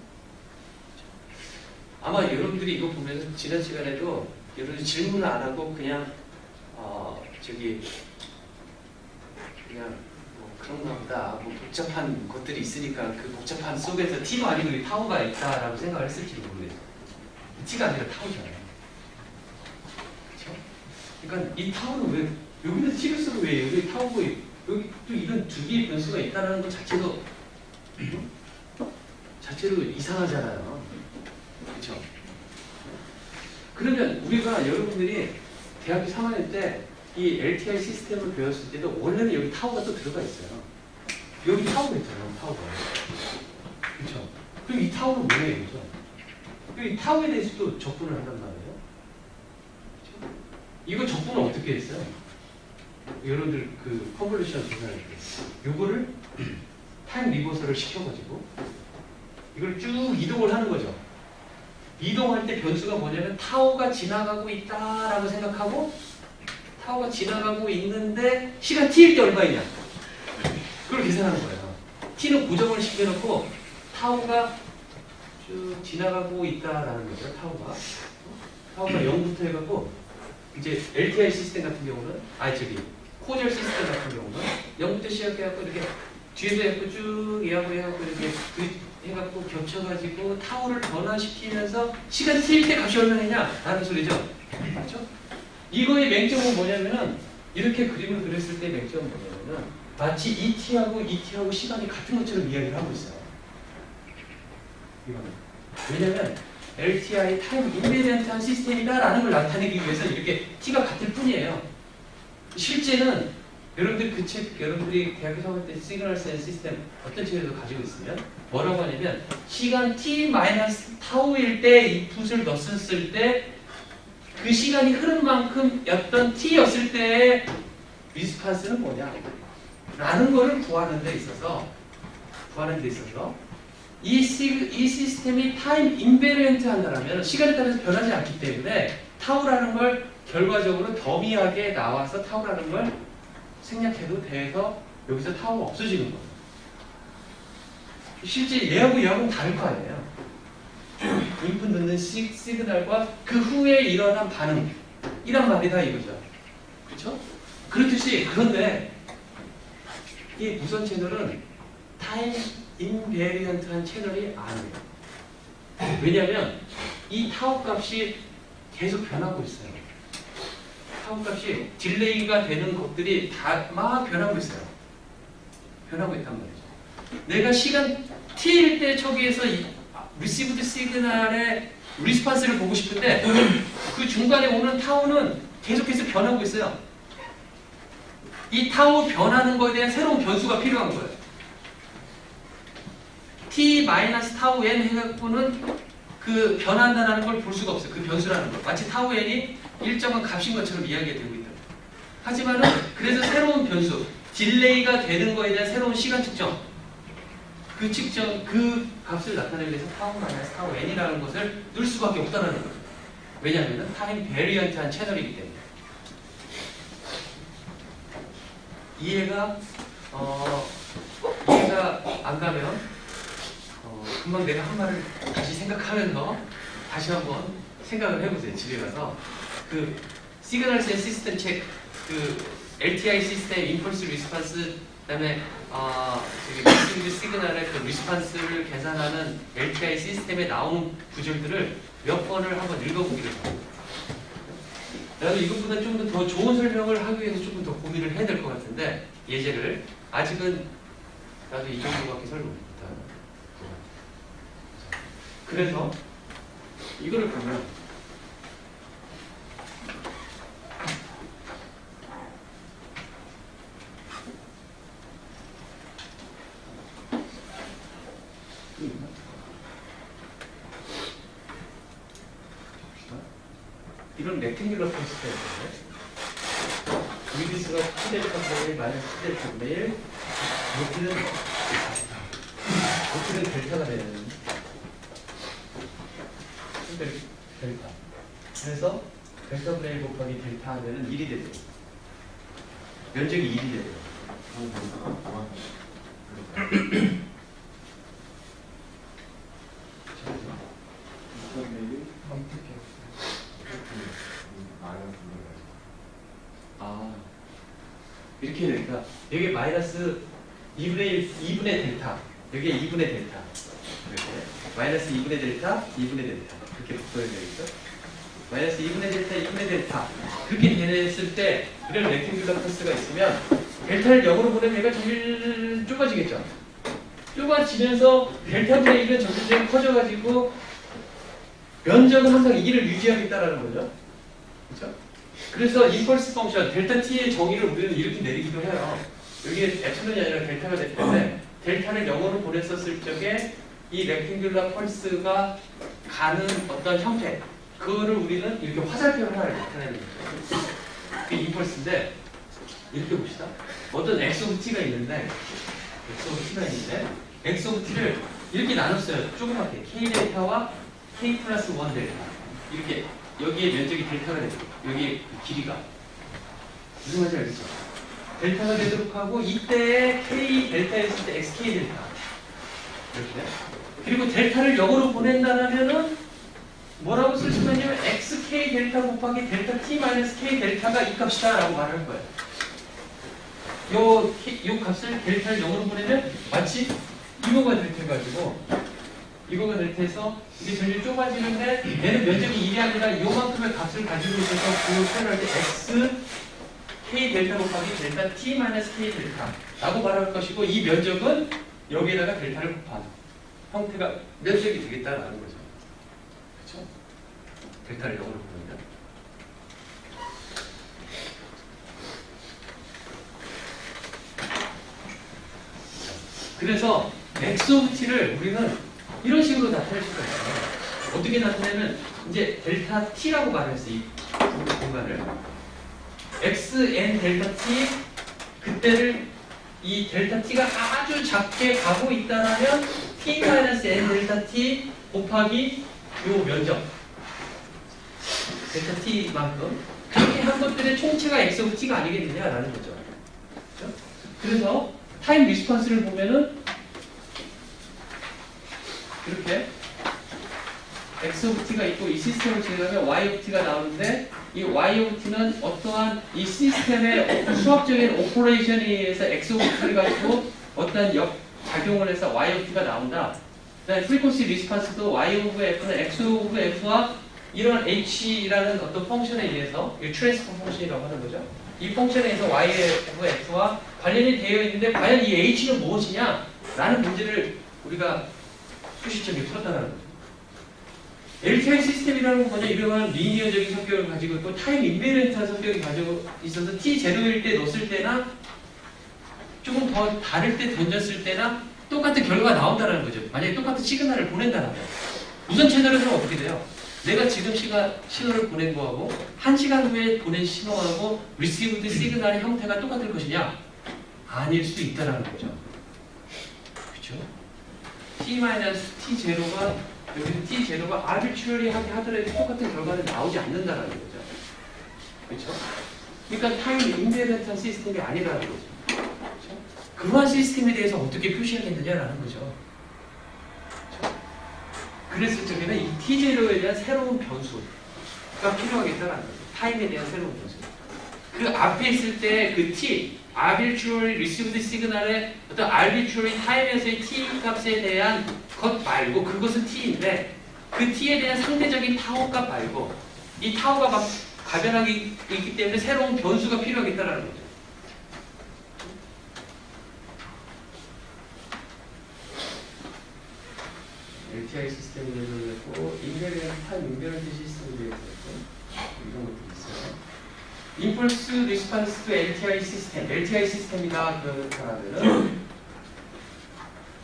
아마 여러분들이 이거 보면서 지난 시간에도 여러분들이 질문을 안 하고 그냥 그냥 뭐 그런가 보다 뭐 복잡한 것들이 있으니까 그 복잡한 속에서 T가 아니고 타우가 있다라고 생각을 했을지도 모르겠어요. T가 아니라 타우잖아요. 그렇죠? 그러니까 이 타우는 왜 여기는 T를 쓰고 왜 여기 타우고 여기 또 이런 두 개의 변수가 있다는 것 자체로 이상하잖아요. 그렇죠? 그러면 우리가 여러분들이 대학교 3학년 때 이 LTI 시스템을 배웠을 때도 원래는 여기 타워가 또 들어가 있어요. 여기 타워가 있잖아요. 타워가. 그렇죠? 그럼 이 타워는 뭐예요? 그죠? 그럼 이 타워에 대해서도 적분을 한단 말이에요. 그렇죠? 이거 적분은 어떻게 했어요? 여러분들 그 컨볼루션 조사할 때 요거를 타임 리버설을 시켜가지고 이걸 쭉 이동을 하는 거죠. 이동할 때 변수가 뭐냐면 타워가 지나가고 있다라고 생각하고 타워가 지나가고 있는데 시간 t일 때 얼마이냐 그걸 계산하는 거예요. t는 고정을 시켜놓고 타워가 쭉 지나가고 있다라는 거죠. 타워가 0부터 해갖고 이제 LTI 시스템 같은 경우는 코젤 시스템 같은 경우는 0부터 시작해갖고 이렇게 뒤에서 해갖고 쭉 해갖고 이렇게 해갖고 겹쳐가지고 타워를 변화시키면서 시간 t일 때 값이 얼마냐 라는 소리죠. 맞죠? 이거의 맹점은 뭐냐면은 이렇게 그림을 그렸을 때 맹점은 뭐냐면은 마치 ET하고 시간이 같은 것처럼 이야기를 하고 있어요. 이거는. 왜냐면 LTI 타임 인베리언트한 시스템이다라는 걸 나타내기 위해서 이렇게 T가 같을 뿐이에요. 실제는 여러분들 그 책, 여러분들이 대학교 3학년 때 시그널 센 시스템 어떤 책에도 가지고 있으면 뭐라고 하냐면 시간 t-타우일 때 인풋을 넣었을 때 그 시간이 흐른 만큼 였던 t였을 때의 리스판스는 뭐냐 라는 거를 구하는 데 있어서 이 시스템이 타임 인베리언트 한다면 시간에 따라서 변하지 않기 때문에 타우라는 걸 결과적으로 더미하게 나와서 타우라는 걸 생략해도 돼서 여기서 타워가 없어지는 거예요. 실제 얘하고는 다를 거 아니에요. 인풋 넣는 시그널과 그 후에 일어난 반응이란 말이다 이거죠. 그렇죠? 그렇듯이 그런데 이 무선 채널은 타임 인베리언트한 채널이 아니에요. 왜냐하면 이 타워 값이 계속 변하고 있어요. 타워 값이 딜레이가 되는 것들이 다 막 변하고 있어요. 변하고 있단 말이죠. 내가 시간 t일 때 저기에서 리시브드 시그널의 리스판스를 보고 싶은데 그 중간에 오는 타워는 계속해서 변하고 있어요. 이 타워 변하는 거에 대한 새로운 변수가 필요한 거예요. t-타우 n 해갖고는 그 변한다는 걸 볼 수가 없어요. 그 변수라는 거. 마치 타우 n이 일정한 값인 것처럼 이야기가 되고 있다. 하지만은 그래서 새로운 변수, 딜레이가 되는 거에 대한 새로운 시간 측정, 그 값을 나타내기 위해서 타우 n이라는 것을 넣을 수밖에 없다는 거예요. 왜냐하면 타임 베리언트한 채널이기 때문에. 이해가 안 가면 금방 내가 한 말을 다시 생각하면서 다시 한번 생각을 해보세요. 집에 가서 그 시그널 센 시스템 책, 그 LTI 시스템 임펄스 리스판스, 그다음에 리시브드 시그널의 그 리스판스를 계산하는 LTI 시스템에 나온 구절들을 몇 번을 한번 읽어보기를 바랍니다. 나도 이것보다 좀 더 좋은 설명을 하기 위해서 조금 더 고민을 해야 될 것 같은데 예제를 아직은 나도 이 정도밖에 설명 못하는. 그래서 이거를 보면 이런 렉탱귤러 포스트인데 위비스가 T델타 분의 1 마이너스 T델타 분의 1 높이는 델타가 되는 델타. 그래서 델타 분의 1 곱하기 델타 하면은 1이 되죠. 면적이 1이 되죠. 이렇게 되니까 여기 마이너스 2분의 델타, 여기에 2분의 델타, 이렇게 마이너스 2분의 델타, 2분의 델타 이렇게 보여드리겠죠? 마이너스 2분의 델타, 2분의 델타 그렇게 됐을 때 이런 렉탱귤러 코스가 있으면 델타를 0으로 보내면 얘가 제일 좁아지겠죠? 좁아지면서 델타 분의 1은 점점 커져가지고 면적은 항상 이를 유지하겠다라는 거죠. 그렇죠? 그래서 임펄스 펑션 델타 t의 정의를 우리는 이렇게 내리기도 해요. 여기 에프슨이 아니라 델타가 됐기 때문에 델타를 0으로 보냈었을 적에 이 렉탱귤라 펄스가 가는 어떤 형태, 그거를 우리는 이렇게 화살표를 하나 나타내는 거죠. 그게 임펄스인데, 이렇게 봅시다. 어떤 x 오브 t가 있는데, x 오브 t를 이렇게 나눴어요. 조그맣게 k 델타와 k 플러스 1 델타. 이렇게 여기에 면적이 델타가 되고 여기 길이가 무슨 말인지 알겠죠? 델타가 되도록 하고 이때 k 델타였을 때 xk 델타 이렇게. 그리고 델타를 0으로 보낸다라면은 뭐라고 쓸 수가 있냐면 xk 델타 곱하기 델타 t 마이너스 k 델타가 이 값이다라고 말할 거예요. 요 값을 델타를 0으로 보내면 마치 이거가 델타가지고 이거가 델타에서 이게 점점 좁아지는데 얘는 면적이 1이 아니라 요만큼의 값을 가지고 있어서 그걸 표현할 때 x k 델타 곱하기 델타 t 마이너스 k 델타 라고 말할 것이고 이 면적은 여기에다가 델타를 곱한 형태가 면적이 되겠다라는 거죠. 그렇죠? 델타를 0으로 봅니다. 그래서 x 오브 t를 우리는 이런 식으로 나타낼 수가 있어요. 어떻게 나타내면 이제 델타 t라고 말했어요. 이 공간을 xn 델타 t 그때를 이 델타 t가 아주 작게 가고 있다면 t 마이너스 n 델타 t 곱하기 요 면적 델타 t만큼 그렇게 한 것들의 총체가 x 오브 t가 아니겠느냐라는 거죠. 그렇죠? 그래서 타임 리스폰스를 보면은 이렇게 x 오브 t가 있고 이 시스템을 진행하면 y 오브 t가 나오는데 이 y 오브 t는 어떠한 이 시스템의 수학적인 오퍼레이션에 의해서 x 오브 t를 가지고 어떠한 작용을 해서 y 오브 t가 나온다. 그다음에 프리퀀시 리스폰스도 y 오브 f는 x 오브 f와 이런 h라는 어떤 펑션에 의해서 이 트랜스퍼 펑션이라고 하는 거죠. 이 펑션에 의해서 y 오브 f와 관련이 되어 있는데 과연 이 h는 무엇이냐? 라는 문제를 우리가 수시점이 풀었다는 거죠. LTI 시스템이라는 건 뭐냐? 이러한 리니어적인 성격을 가지고 있고 타임 인베런트한 성격을 가지고 있어서 T0일 때 넣었을 때나 조금 더 다를 때 던졌을 때나 똑같은 결과가 나온다는 거죠. 만약에 똑같은 시그널을 보낸다면 무선 채널에서는 어떻게 돼요? 내가 지금 신호를 보낸 거하고 1시간 후에 보낸 신호하고 리시브드 시그널의 형태가 똑같을 것이냐? 아닐 수 있다는 거죠. 그렇죠? T-T0가 여기서 T0가 arbitrary 하더라도 똑같은 결과는 나오지 않는다는 거죠. 그렇죠? 그러니까 타임 인베런트한 시스템이 아니라는 거죠. 그렇죠? 그러한 시스템에 대해서 어떻게 표시하겠느냐라는 거죠. 그렇죠? 그랬을 적에는 이 T0에 대한 새로운 변수가 필요하겠다는 거죠. 타임에 대한 새로운 변수. 그 앞에 있을 때 그 T arbitrary received signal의 어떤 arbitrary 타임에서의 t 값에 대한 것 말고 그것은 t인데 그 t에 대한 상대적인 타워 값 말고 이 타워가 막 가변하게 있기 때문에 새로운 변수가 필요하겠다라는 거죠. LTI 시스템을 내놓고 인베런트 타임 인베런트 시스템을 내놓고 이런 것들이 있어요. 임펄스 리스폰스 투 LTI 시스템, LTI 시스템이다 그러면은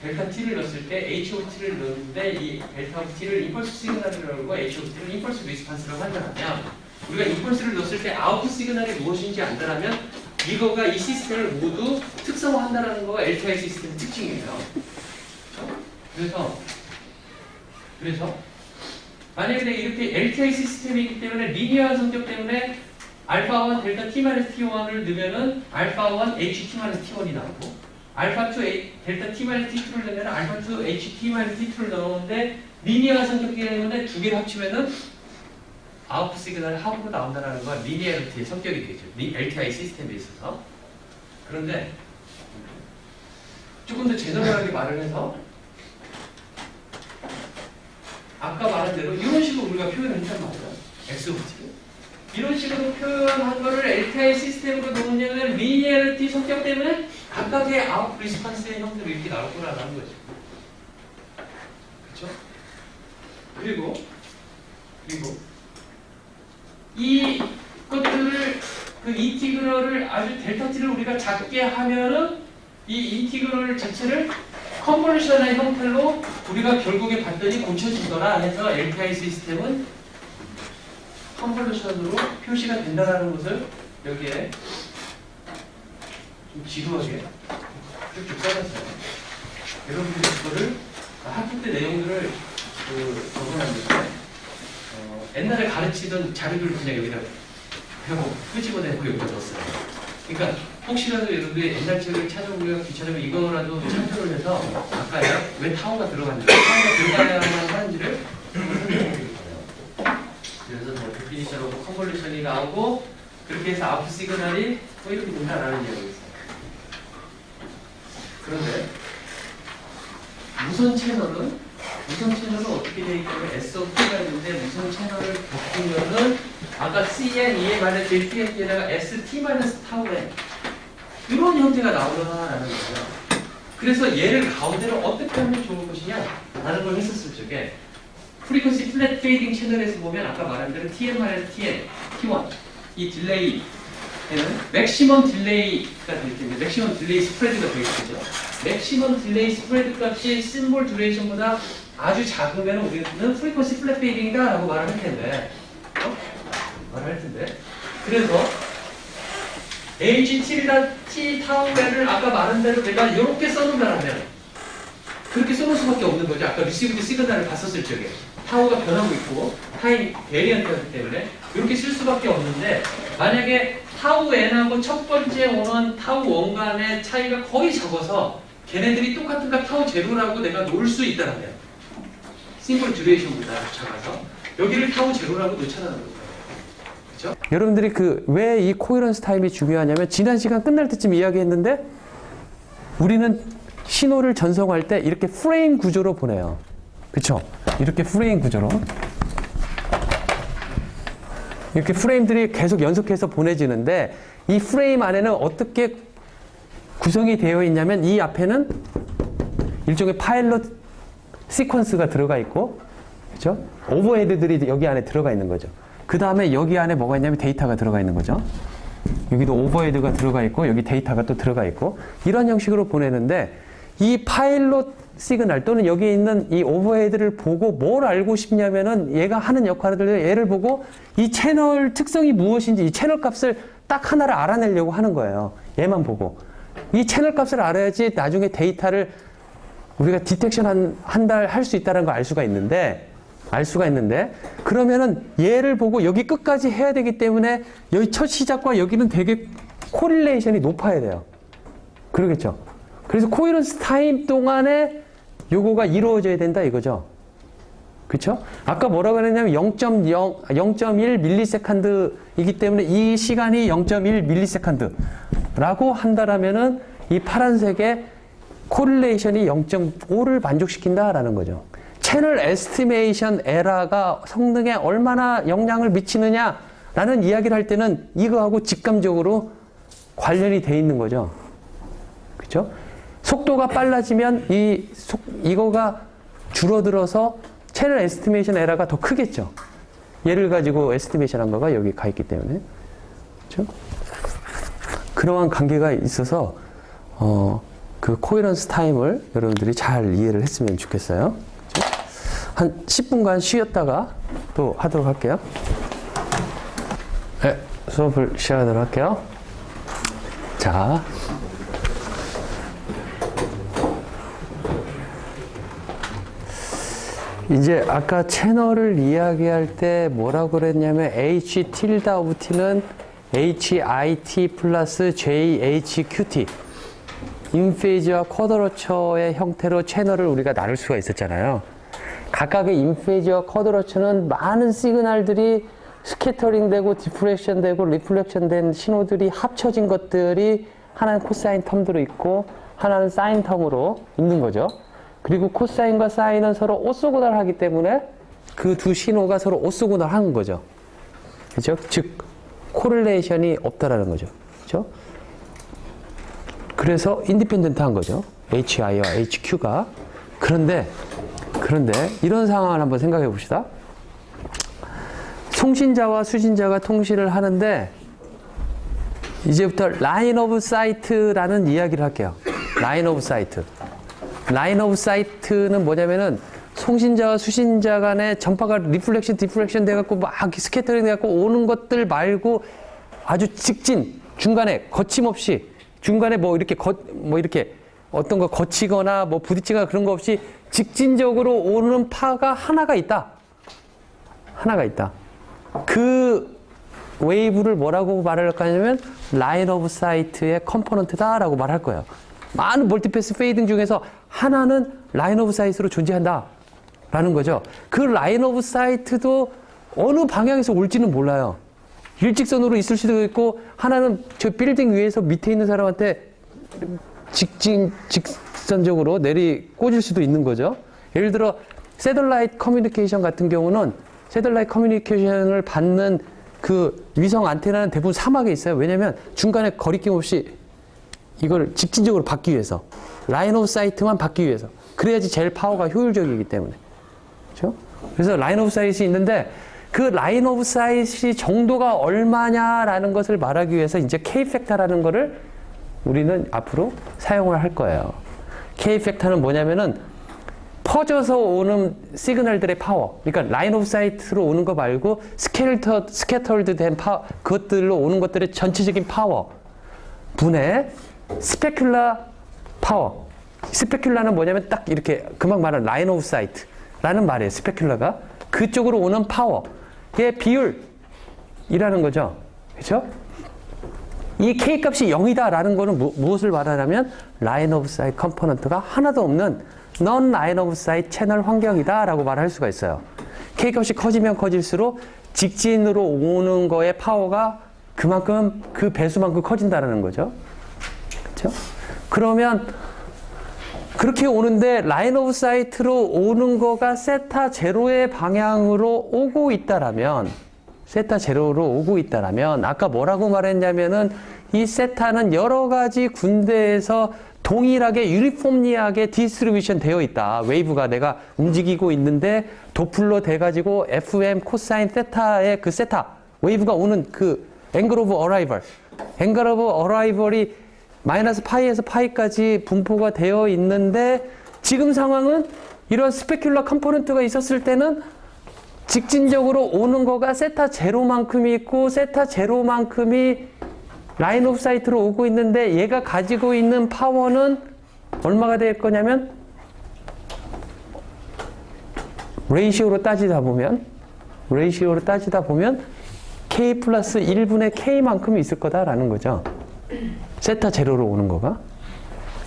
델타 t를 넣었을 때 h of t를 넣는데 이 델타 of t를 임펄스 시그널이라고 하고 h of t를 임펄스 리스폰스라고 한다면 우리가 임펄스를 넣었을 때 아웃풋 시그널이 무엇인지 안다면 이거가 이 시스템을 모두 특성화한다는 거가 LTI 시스템의 특징이에요. 그래서 만약에 내가 이렇게 LTI 시스템이기 때문에 리니어한 성격 때문에 알파1 델타 t-t1을 넣으면은 알파1 ht-t1이 나오고 알파2 델타 t-t2를 넣으면 알파2 ht-t2를 넣었는데 리니어한 성격이기 때문에 두 개를 합치면은 아웃풋 시그널이 합으로 나온다는 건 리니어리티의 성격이 되겠죠. LTI 시스템에 있어서. 그런데 조금 더 제너럴하게 말을 해서 아까 말한 대로 이런 식으로 우리가 표현을 했단 말이에요. XOT. 이런 식으로 표현한 거를 LTI 시스템으로 넣으면 리니어리티 성격 때문에 각각의 아웃 리스폰스의 형태로 이렇게 나올 거라는 거죠. 그렇죠? 그리고 그리고 이 것들을 그 인티그럴을 아주 델타 t를 우리가 작게 하면은 이 인티그럴 자체를 컨볼루션의 형태로 우리가 결국에 봤더니 고쳐진거나 해서 LTI 시스템은 컨볼루션으로 표시가 된다는 것을 여기에 좀 지루하게 쭉쭉 써놨어요. 여러분들이 그거를 학부 때 내용들을 적어놨는데 옛날에 가르치던 자료를 그냥 여기다 펴고 끄집어내고 여기다 넣었어요. 그러니까 혹시라도 여러분들이 옛날 책을 찾아보기가 귀찮으면 이거라도 참조를 해서 아까 왜 타워가 들어갔는지 타워가 들어가야만 하는지를 설명해 드릴 거예요. 그래서 뭐 데피니션하고 컨볼루션이 나오고 그렇게 해서 아웃 시그널이 뭐 이렇게 된다라는 이야기였어요. 그런데 무선 채널은 어떻게 되어 있냐면 SOP가 있는데 무선 채널을 바꾸면은 아까 CN, EM 안에 JTN에다가 ST-타우N 이런 형태가 나오더라라는 거예요. 그래서 얘를 가운데로 어떻게 하면 좋을 것이냐 라는 걸 했었을 적에 프리퀀시 플랫 페이딩 채널에서 보면 아까 말한 대로 TM-TN, T1 이 딜레이에는 맥시멈 딜레이가 될 텐데 맥시멈 딜레이 스프레드가 되겠죠. 맥시멈 딜레이 스프레드 값이 심볼 듀레이션보다 아주 작으면 우리는 프리퀀시 플랫 페이딩이다 라고 말을 할 텐데 그래서 T 타우를 아까 말한 대로 내가 이렇게 써놓는다면 그렇게 써놓을 수밖에 없는 거죠. 아까 리시브드 시그널을 봤었을 적에 타우가 변하고 있고 타임 베리언트이기 때문에 이렇게 쓸 수밖에 없는데 만약에 타우 n하고 첫 번째 원원 타우 1 간의 차이가 거의 적어서 걔네들이 똑같은가 타우 제로라고 내가 놓을 수 있다면 심플 듀레이션보다 작아서 여기를 타우 제로라고 놓자는 거예요. 그렇죠? 여러분들이 왜 이 코헤런스 타임이 중요하냐면 지난 시간 끝날 때쯤 이야기했는데 우리는 신호를 전송할 때 이렇게 프레임 구조로 보내요. 그렇죠? 이렇게 프레임 구조로 이렇게 프레임들이 계속 연속해서 보내지는데 이 프레임 안에는 어떻게 구성이 되어 있냐면 이 앞에는 일종의 파일럿 시퀀스가 들어가 있고 그렇죠? 오버헤드들이 여기 안에 들어가 있는 거죠. 그 다음에 여기 안에 뭐가 있냐면 데이터가 들어가 있는 거죠. 여기도 오버헤드가 들어가 있고 여기 데이터가 또 들어가 있고 이런 형식으로 보내는데 이 파일럿 시그널 또는 여기 있는 이 오버헤드를 보고 뭘 알고 싶냐면은 얘가 하는 역할을 얘를 보고 이 채널 특성이 무엇인지 이 채널 값을 딱 하나를 알아내려고 하는 거예요. 얘만 보고 이 채널 값을 알아야지 나중에 데이터를 우리가 디텍션 할 수 있다는 걸 알 수가 있는데 그러면은 얘를 보고 여기 끝까지 해야 되기 때문에 여기 첫 시작과 여기는 되게 코릴레이션이 높아야 돼요. 그러겠죠? 그래서 코헤런스 타임 동안에 요거가 이루어져야 된다 이거죠. 그렇죠? 아까 뭐라고 그랬냐면 0.1 밀리세컨드이기 때문에 이 시간이 0.1 밀리세컨드라고 한다라면은 이 파란색의 코릴레이션이 0.5를 만족시킨다라는 거죠. 채널 에스티메이션 에러가 성능에 얼마나 영향을 미치느냐라는 이야기를 할 때는 이거하고 직감적으로 관련이 돼 있는 거죠. 그렇죠? 속도가 빨라지면 이거가 줄어들어서 채널 에스티메이션 에러가 더 크겠죠. 얘를 가지고 에스티메이션 한 거가 여기 가 있기 때문에. 그렇죠? 그러한 관계가 있어서 그 코헤런스 타임을 여러분들이 잘 이해를 했으면 좋겠어요. 그렇죠? 한 10분간 쉬었다가 또 하도록 할게요. 네, 수업을 시작하도록 할게요. 자. 이제 아까 채널을 이야기할 때 뭐라고 그랬냐면 H tilde of t는 HIT 플러스 JHQT 인페이지와 쿼드러처의 형태로 채널을 우리가 나눌 수가 있었잖아요. 각각의 인페이지와 쿼드러처는 많은 시그널들이 스캐터링 되고 디프렉션 되고 리플렉션 된 신호들이 합쳐진 것들이 하나는 코사인 텀으로 있고 하나는 사인 텀으로 있는 거죠. 그리고 코사인과 사인은 서로 오소고날 하기 때문에 그 두 신호가 서로 오소고날 하는 거죠. 그죠? 즉, 코릴레이션이 없다라는 거죠. 그죠? 그래서 인디펜던트 한 거죠. HI와 HQ가. 그런데, 이런 상황을 한번 생각해 봅시다. 송신자와 수신자가 통신을 하는데 이제부터 라인 오브 사이트라는 이야기를 할게요. 라인 오브 사이트. 라인 오브 사이트는 뭐냐면은 송신자와 수신자 간의 전파가 리플렉션, 디플렉션 돼갖고 막 스캐터링 돼갖고 오는 것들 말고 아주 직진, 중간에 거침없이, 중간에 뭐 이렇게 어떤 거 거치거나 뭐 부딪히거나 그런 거 없이 직진적으로 오는 파가 하나가 있다. 하나가 있다. 그 웨이브를 뭐라고 말할 거냐면 라인 오브 사이트의 컴포넌트다라고 말할 거예요. 많은 멀티패스 페이딩 중에서 하나는 라인 오브 사이트로 존재한다 라는 거죠. 그 라인 오브 사이트도 어느 방향에서 올지는 몰라요. 일직선으로 있을 수도 있고 하나는 저 빌딩 위에서 밑에 있는 사람한테 직선적으로 꽂을 수도 있는 거죠. 예를 들어 새들라이트 커뮤니케이션 같은 경우는 새들라이트 커뮤니케이션을 받는 그 위성 안테나는 대부분 사막에 있어요. 왜냐면 중간에 거리낌 없이 이걸 직진적으로 받기 위해서 라인 오브 사이트만 받기 위해서 그래야지 제일 파워가 효율적이기 때문에 그렇죠? 그래서 라인 오브 사이트이 있는데 그 라인 오브 사이트 정도가 얼마냐라는 것을 말하기 위해서 이제 K-팩터라는 거를 우리는 앞으로 사용을 할 거예요. K-팩터는 뭐냐면은 퍼져서 오는 시그널들의 파워. 그러니까 라인 오브 사이트로 오는 거 말고 스캐터드 된 파워, 그것들로 오는 것들의 전체적인 파워 분의 스페큘라 파워. 스페큘라는 뭐냐면 딱 이렇게 금방 말한 라인 오브 사이트라는 말이에요. 스페큘라가 그쪽으로 오는 파워의 비율이라는 거죠. 그렇죠? 이 K 값이 0이다라는 거는 무엇을 말하냐면 라인 오브 사이트 컴포넌트가 하나도 없는 non 라인 오브 사이트 채널 환경이다라고 말할 수가 있어요. K 값이 커지면 커질수록 직진으로 오는 거의 파워가 그만큼 그 배수만큼 커진다는 거죠. 그렇죠? 그러면 그렇게 오는데 라인 오브 사이트로 오는 거가 세타 제로의 방향으로 오고 있다라면 세타 제로로 오고 있다라면 아까 뭐라고 말했냐면은 이 세타는 여러 가지 군데에서 동일하게 유니폼리하게 디스트리뷰션 되어 있다. 웨이브가 내가 움직이고 있는데 도플러 돼가지고 FM 코사인 세타의 그 세타 웨이브가 오는 그 앵글 오브 어라이벌 앵글 오브 어라이벌이 마이너스 파이에서 파이까지 분포가 되어 있는데 지금 상황은 이런 스페큘러 컴포넌트가 있었을 때는 직진적으로 오는 거가 세타 제로만큼이 있고 세타 제로만큼이 라인 오브 사이트로 오고 있는데 얘가 가지고 있는 파워는 얼마가 될 거냐면 레이시오로 따지다 보면 K 플러스 1분의 K만큼이 있을 거다라는 거죠. 세타 제로로 오는 거가.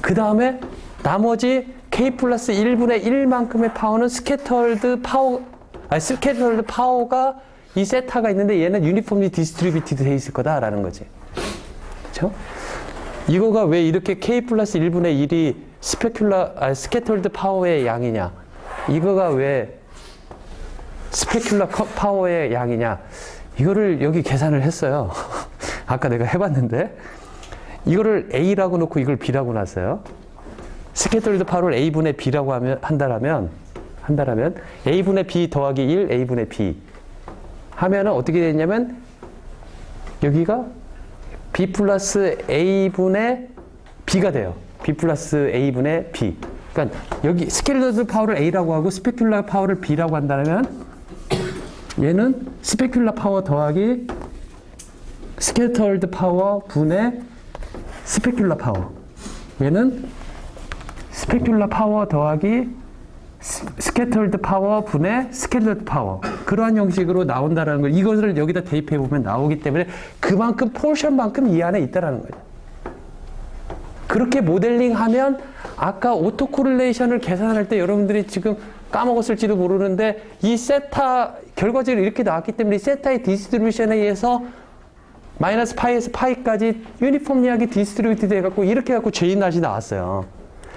그 다음에 나머지 K 플러스 1분의 1만큼의 파워는 스캐터드 파워가 이 세타가 있는데 얘는 유니폼리 디스트리뷰티드 돼 있을 거다라는 거지. 그렇죠? 이거가 왜 이렇게 K 플러스 1분의 1이 스캐터드 파워의 양이냐? 이거가 왜 스페큘러 파워의 양이냐? 이거를 여기 계산을 했어요. 아까 내가 해봤는데 이거를 A라고 놓고 이걸 B라고 놨어요. 스캐터드 파워를 A분의 B라고 한다라면 A분의 B 더하기 1 A분의 B 하면은 어떻게 되냐면 여기가 B 플러스 A분의 B가 돼요. B 플러스 A분의 B. 그러니까 여기 스캐터드 파워를 A라고 하고 스페큘러 파워를 B라고 한다면 얘는 스페큘러 파워 더하기 스캐터드 파워 분의 스페큘러 파워. 얘는 스페큘러 파워 더하기 스캐터드 파워 분의 스캐터드 파워. 그러한 형식으로 나온다라는 거. 이것을 여기다 대입해 보면 나오기 때문에 그만큼 포션만큼 이 안에 있다라는 거죠. 그렇게 모델링하면 아까 오토 코릴레이션을 계산할 때 여러분들이 지금 까먹었을지도 모르는데 이 세타 결과적으로 이렇게 나왔기 때문에 이 세타의 디스트리뷰션에 의해서 마이너스 파이에서 파이까지 유니폼리하게 디스트리뷰티드 해갖고 이렇게 해갖고 J낫이 나왔어요.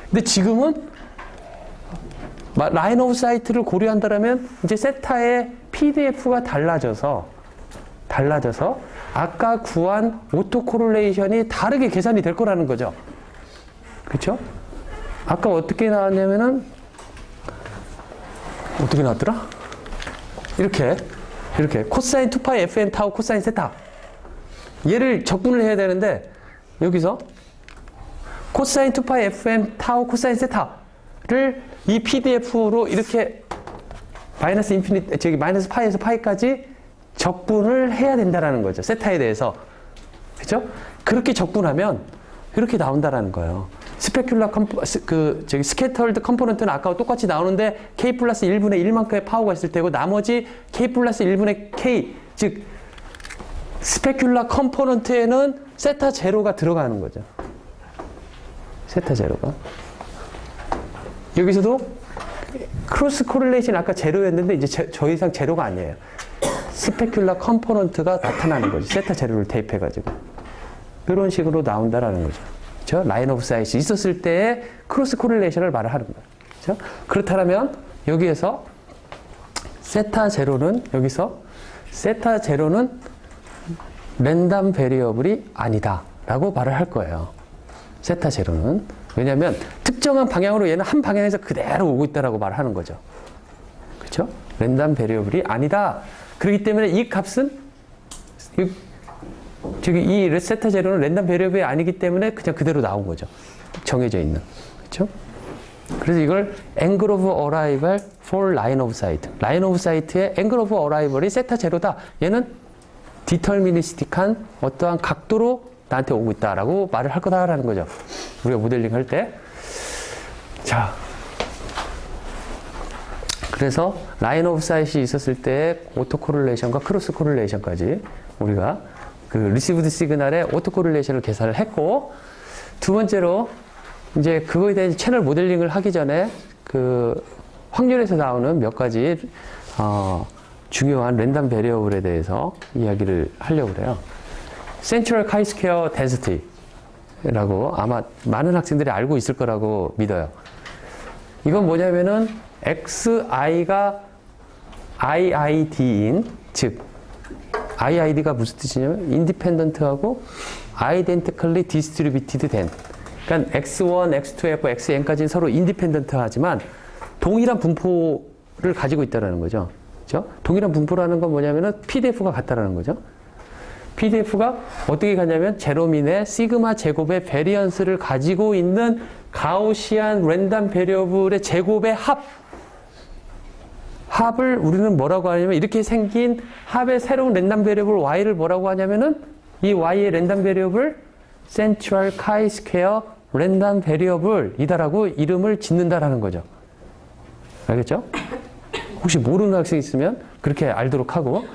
근데 지금은 라인 오브 사이트를 고려한다면 이제 세타의 PDF가 달라져서 아까 구한 오토 코릴레이션이 다르게 계산이 될 거라는 거죠. 그렇죠? 아까 어떻게 나왔냐면은 어떻게 나왔더라? 이렇게 이렇게 코사인 2파이 fn 타우 코사인 세타. 얘를 적분을 해야 되는데 여기서 코사인 2파이 fn 타우 코사인 세타를 이 PDF로 이렇게 마이너스 인피니티 저기 마이너스 파이에서 파이까지 적분을 해야 된다라는 거죠. 세타에 대해서. 그죠? 그렇게 적분하면 이렇게 나온다라는 거예요. 스페큘라 저기 스캐터드 컴포넌트는 아까와 똑같이 나오는데 k 플러스 1분의 1만큼의 파워가 있을 테고 나머지 k 플러스 1분의 k 즉 스페큘라 컴포넌트에는 세타 제로가 들어가는 거죠. 세타 제로가. 여기서도 크로스 코릴레이션 아까 제로였는데 이제 더 이상 제로가 아니에요. 스페큘라 컴포넌트가 나타나는 거죠. 세타 제로를 대입해가지고. 이런 식으로 나온다라는 거죠. 그렇죠? 라인 오브 사이트 있었을 때의 크로스 코릴레이션을 말을 하는 거예요. 그렇죠? 그렇다면 여기에서 세타 제로는 여기서 세타 제로는 랜덤 베리어블이 아니다라고 말을 할 거예요. 세타 제로는. 왜냐하면 특정한 방향으로 얘는 한 방향에서 그대로 오고 있다라고 말을 하는 거죠. 그렇죠? 랜덤 베리어블이 아니다. 그렇기 때문에 이 값은 이 세타 제로는 랜덤 베리어블이 아니기 때문에 그냥 그대로 나온 거죠. 정해져 있는. 그렇죠? 그래서 이걸 angle of arrival for line of sight. line of sight의 angle of arrival이 세타 제로다. 얘는 디터미니스틱한 어떠한 각도로 나한테 오고 있다라고 말을 할 거다라는 거죠. 우리가 모델링 할 때. 자. 그래서 라인 오브 사이트이 있었을 때 오토 코릴레이션과 크로스 코릴레이션까지 우리가 그 리시브드 시그널의 오토 코릴레이션을 계산을 했고, 두 번째로 이제 그거에 대한 채널 모델링을 하기 전에 그 확률에서 나오는 몇 가지 중요한 랜덤 베리어블에 대해서 이야기를 하려고 그래요. 센트럴 카이-스퀘어 덴시티라고 아마 많은 학생들이 알고 있을 거라고 믿어요. 이건 뭐냐면은 xi가 iid인, 즉 iid가 무슨 뜻이냐면 independent하고 identically distributed 된, 그러니까 x1, x2, xn까지는 서로 independent 하지만 동일한 분포를 가지고 있다는 거죠. 그렇죠? 동일한 분포라는 건 뭐냐면은 PDF가 같다라는 거죠. PDF가 어떻게 가냐면 제로민의 시그마 제곱의 베리언스를 가지고 있는 가우시안 랜덤 베리어블의 제곱의 합을 우리는 뭐라고 하냐면 이렇게 생긴 합의 새로운 랜덤 베리어블 y를 뭐라고 하냐면은 이 y의 랜덤 베리어블 센트럴 카이-스퀘어 랜덤 베리어블이다라고 이름을 짓는다라는 거죠. 알겠죠? 혹시 모르는 학생 있으면 그렇게 알도록 하고,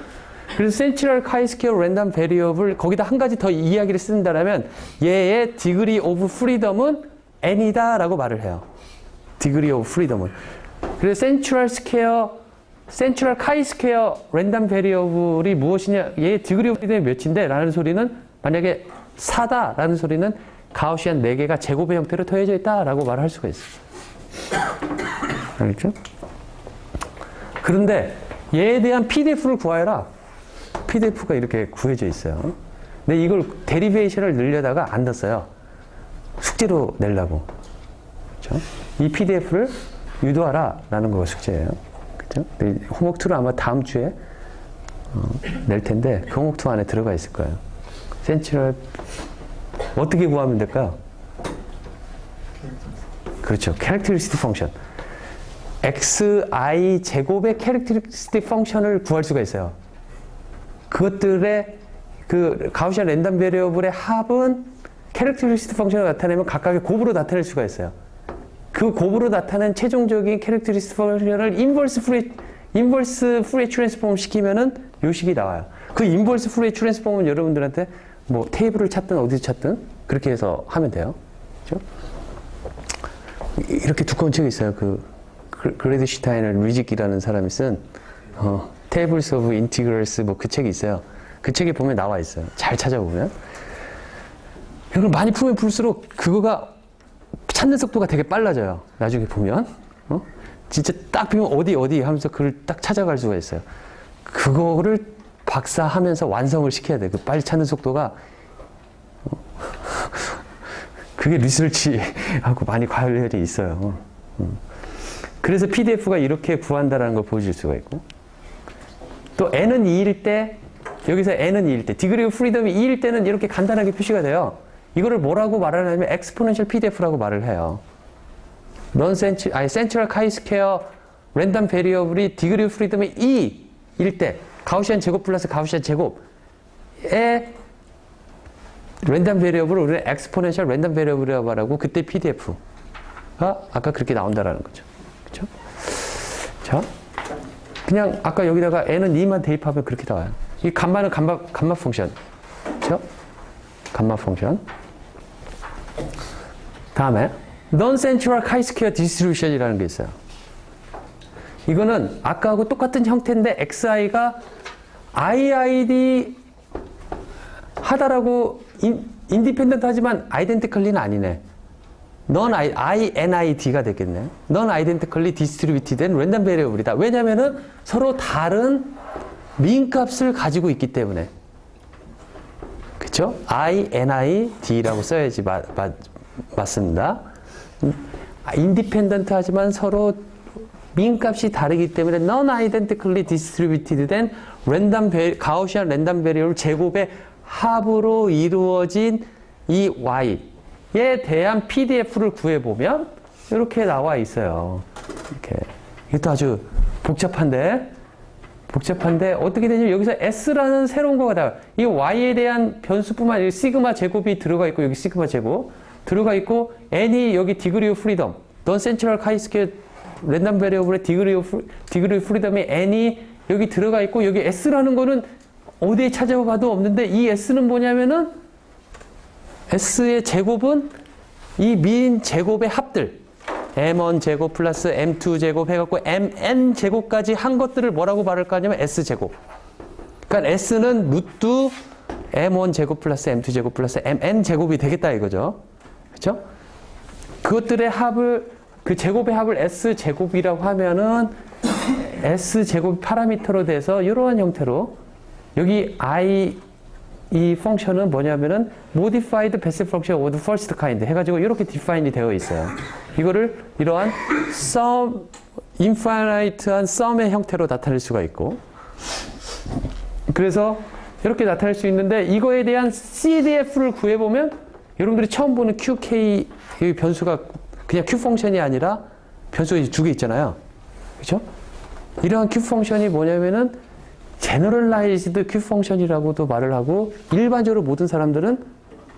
그래서 센트럴 카이-스퀘어 랜덤 베리어블 거기다 한 가지 더 이야기를 쓴다라면 얘의 디그리 오브 프리덤은 n이다라고 말을 해요. 디그리 오브 프리덤은. 그래서 센트럴 카이-스퀘어 랜덤 베리어블이 무엇이냐, 얘의 디그리 오브 프리덤이 몇인데 라는 소리는, 만약에 4다 라는 소리는 가우시안 4개가 제곱의 형태로 더해져 있다라고 말을 할 수가 있어요. 알겠죠? 그런데 얘에 대한 PDF를 구하여라. PDF가 이렇게 구해져 있어요. 근데 이걸 데리베이션을 늘려다가 안 넣었어요. 숙제로 내려고. 그렇죠? 이 PDF를 유도하라 라는 거가 숙제예요. 그렇죠? 호목투를 아마 다음 주에 낼 텐데 그 호목투 안에 들어가 있을 거예요. 센트럴 어떻게 구하면 될까요? 그렇죠. 캐릭터리스틱 펑션. xi 제곱의 캐릭터리스틱 펑션을 구할 수가 있어요. 그것들의 그 가우시안 랜덤 베리어블의 합은 캐릭터리스틱 펑션을 나타내면 각각의 곱으로 나타낼 수가 있어요. 그 곱으로 나타낸 최종적인 캐릭터리스틱 펑션을 인버스 푸리에 트랜스폼 시키면은 요 식이 나와요. 그 인버스 푸리에 트랜스폼은 여러분들한테 뭐 테이블을 찾든 어디서 찾든 그렇게 해서 하면 돼요. 그렇죠? 이렇게 두꺼운 책이 있어요. 그 그레드슈타인을 리직이라는 사람이 쓴 Tables of Integrals 뭐 그 책이 있어요. 그 책에 보면 나와 있어요. 잘 찾아보면. 이걸 많이 풀면 풀수록 그거가 찾는 속도가 되게 빨라져요. 나중에 보면. 진짜 딱 보면 어디 하면서 그걸 딱 찾아갈 수가 있어요. 그거를 박사하면서 완성을 시켜야 돼. 그 빨리 찾는 속도가. 그게 리서치하고 많이 관련이 있어요. 그래서 PDF가 이렇게 구한다라는 걸 보여줄 수가 있고. 또 n은 2일 때, 여기서 n은 2일 때, 디그리 오브 프리덤이 2일 때는 이렇게 간단하게 표시가 돼요. 이거를 뭐라고 말을 하냐면 exponential PDF라고 말을 해요. 센트럴 카이-스퀘어 랜덤 베리어블이 디그리 오브 프리덤이 2일 때, 가우시안 제곱 플러스 가우시안 제곱의 랜덤 베리어블을 우리는 exponential 랜덤 베리어블이라고 말하고, 그때 PDF가 아까 그렇게 나온다라는 거죠. 그렇죠? 자, 그냥 아까 여기다가 n은 2만 대입하면 그렇게 나와요. 이 감마는 감마 펑션. 그렇죠? 감마 펑션. 다음에 non-central chi-square distribution이라는 게 있어요. 이거는 아까하고 똑같은 형태인데 xi가 iid 하다라고 인디펜던트 하지만 아이덴티컬리는 아니네. INID가 되겠네. non-identically distributed 된 랜덤 베리어블이다. 왜냐면은 서로 다른 민값을 가지고 있기 때문에. 그쵸? INID라고 써야지 맞습니다. 인디펜던트 하지만 서로 민값이 다르기 때문에 non-identically distributed 된 가우시안 랜덤 베리어블 제곱의 합으로 이루어진 이 y에 대한 PDF를 구해보면 이렇게 나와 있어요. 이렇게. 이것도 아주 복잡한데 어떻게 되냐면 여기서 s라는 새로운 거가 나와요. 이 y에 대한 변수뿐만 아니라 시그마 제곱이 들어가 있고, 여기 시그마 제곱 들어가 있고, n이 여기 디그리 오브 프리덤, 넌 센트럴 카이-스퀘어 랜덤 베리어블의 디그리 오브 프리덤이 n이 여기 들어가 있고, 여기 s라는 거는 어디에 찾아봐도 없는데, 이 s는 뭐냐면은 s의 제곱은 이 민 제곱의 합들, m1 제곱 플러스 m2 제곱 해갖고 mn 제곱까지 한 것들을 뭐라고 말할 거냐면 s 제곱. 그러니까 s는 루트 m1 제곱 플러스 m2 제곱 플러스 mn 제곱이 되겠다 이거죠. 그렇죠? 그것들의 합을, 그 제곱의 합을 s 제곱이라고 하면은 s 제곱 파라미터로 돼서 이러한 형태로, 여기 이 펑션은 뭐냐면은 modified basic function of the first kind 해가지고 이렇게 define이 되어 있어요. 이거를 이러한 sum, infinite한 sum의 형태로 나타낼 수가 있고, 그래서 이렇게 나타낼 수 있는데, 이거에 대한 CDF를 구해보면 여러분들이 처음 보는 QK 이 변수가 그냥 Q 펑션이 아니라 변수가 두 개 있잖아요. 그렇죠? 이러한 Q 펑션이 뭐냐면은 제너럴라이즈드 Q 펑션이라고도 말을 하고, 일반적으로 모든 사람들은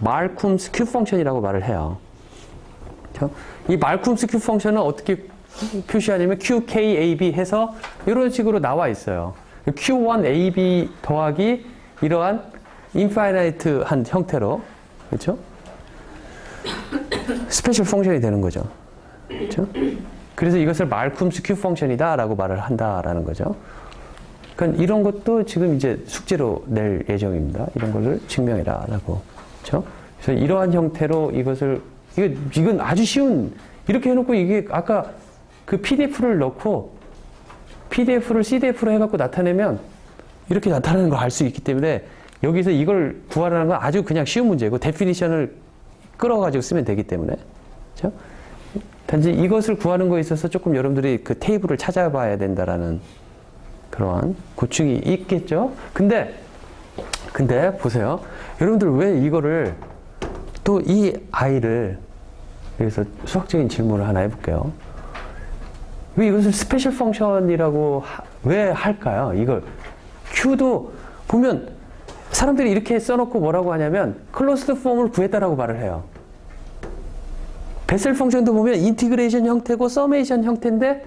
말쿰스 Q 펑션이라고 말을 해요. 그렇죠? 이 말쿰스 Q 펑션은 어떻게 표시하냐면 QKAB 해서 이런 식으로 나와 있어요. Q1AB 더하기 이러한 인파이나이트한 형태로, 그렇죠? 스페셜 펑션이 되는 거죠. 그렇죠? 그래서 이것을 말쿰스 Q 펑션이다라고 말을 한다라는 거죠. 그러니까 이런 것도 지금 이제 숙제로 낼 예정입니다. 이런 거를 증명해라라고. 그렇죠? 그래서 이러한 형태로 이건 아주 쉬운, 이렇게 해놓고 이게 아까 그 PDF를 넣고 PDF를 CDF로 해갖고 나타내면 이렇게 나타나는 걸 알 수 있기 때문에, 여기서 이걸 구하라는 건 아주 그냥 쉬운 문제고, 데피니션을 끌어가지고 쓰면 되기 때문에. 그렇죠? 단지 이것을 구하는 거에 있어서 조금 여러분들이 그 테이블을 찾아봐야 된다라는 그러한 고충이 있겠죠? 근데 보세요. 여러분들 왜 이거를, 또 이 아이를, 여기서 수학적인 질문을 하나 해볼게요. 왜 이것을 스페셜 펑션이라고 왜 할까요? 이걸 Q도 보면 사람들이 이렇게 써놓고 뭐라고 하냐면 클로스드 폼을 구했다라고 말을 해요. 베셀 펑션도 보면 인티그레이션 형태고 서메이션 형태인데,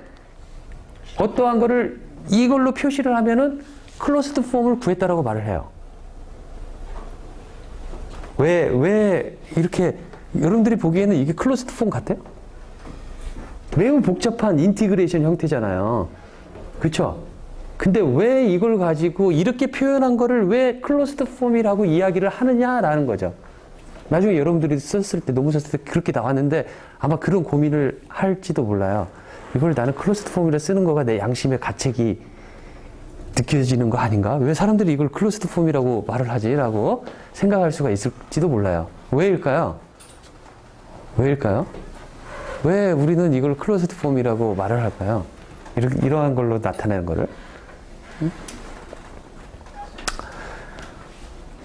어떠한 거를 이걸로 표시를 하면은 클로스드 폼을 구했다라고 말을 해요. 왜 이렇게 여러분들이 보기에는 이게 클로스드 폼 같아요? 매우 복잡한 인티그레이션 형태잖아요. 그쵸? 근데 왜 이걸 가지고 이렇게 표현한 거를 왜 클로스드 폼이라고 이야기를 하느냐라는 거죠. 나중에 여러분들이 썼을 때, 논문 썼을 때 그렇게 나왔는데 아마 그런 고민을 할지도 몰라요. 이걸 나는 클로스드 폼이라 쓰는 거가 내 양심의 가책이 느껴지는 거 아닌가? 왜 사람들이 이걸 클로스드 폼이라고 말을 하지? 라고 생각할 수가 있을지도 몰라요. 왜일까요? 왜 우리는 이걸 클로스드 폼이라고 말을 할까요? 이러한 걸로 나타내는 거를.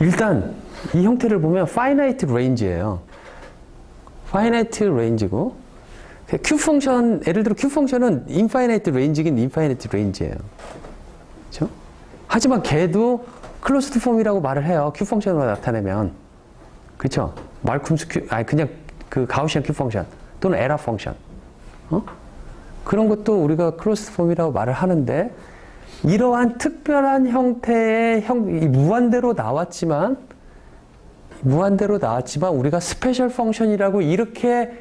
일단 이 형태를 보면 finite range예요. finite range고 Q 펑션, 예를 들어 Q 펑션은 infinite range긴 infinite range예요. 그렇죠? 하지만 걔도 closed form이라고 말을 해요. Q 펑션으로 나타내면. 그렇죠? 말쿰스 Q, 아니 그냥 그 가우시안 Q 펑션 또는 에라 펑션. 그런 것도 우리가 closed form이라고 말을 하는데 이러한 특별한 형태의 이 무한대로 나왔지만 우리가 스페셜 펑션이라고 이렇게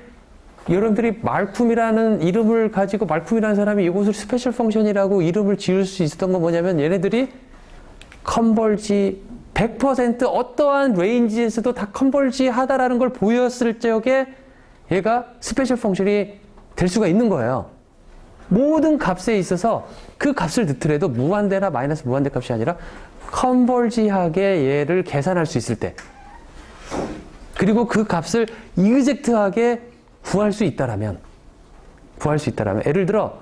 여러분들이 말쿰이라는 이름을 가지고 말쿰이라는 사람이 이곳을 스페셜 펑션이라고 이름을 지을 수 있었던 건 뭐냐면 얘네들이 컨벌지 100% 어떠한 레인지에서도 다 컨벌지 하다라는 걸 보였을 적에 얘가 스페셜 펑션이 될 수가 있는 거예요. 모든 값에 있어서 그 값을 넣더라도 무한대나 마이너스 무한대 값이 아니라 컨벌지하게 얘를 계산할 수 있을 때 그리고 그 값을 이그젝트하게 구할 수 있다라면 예를 들어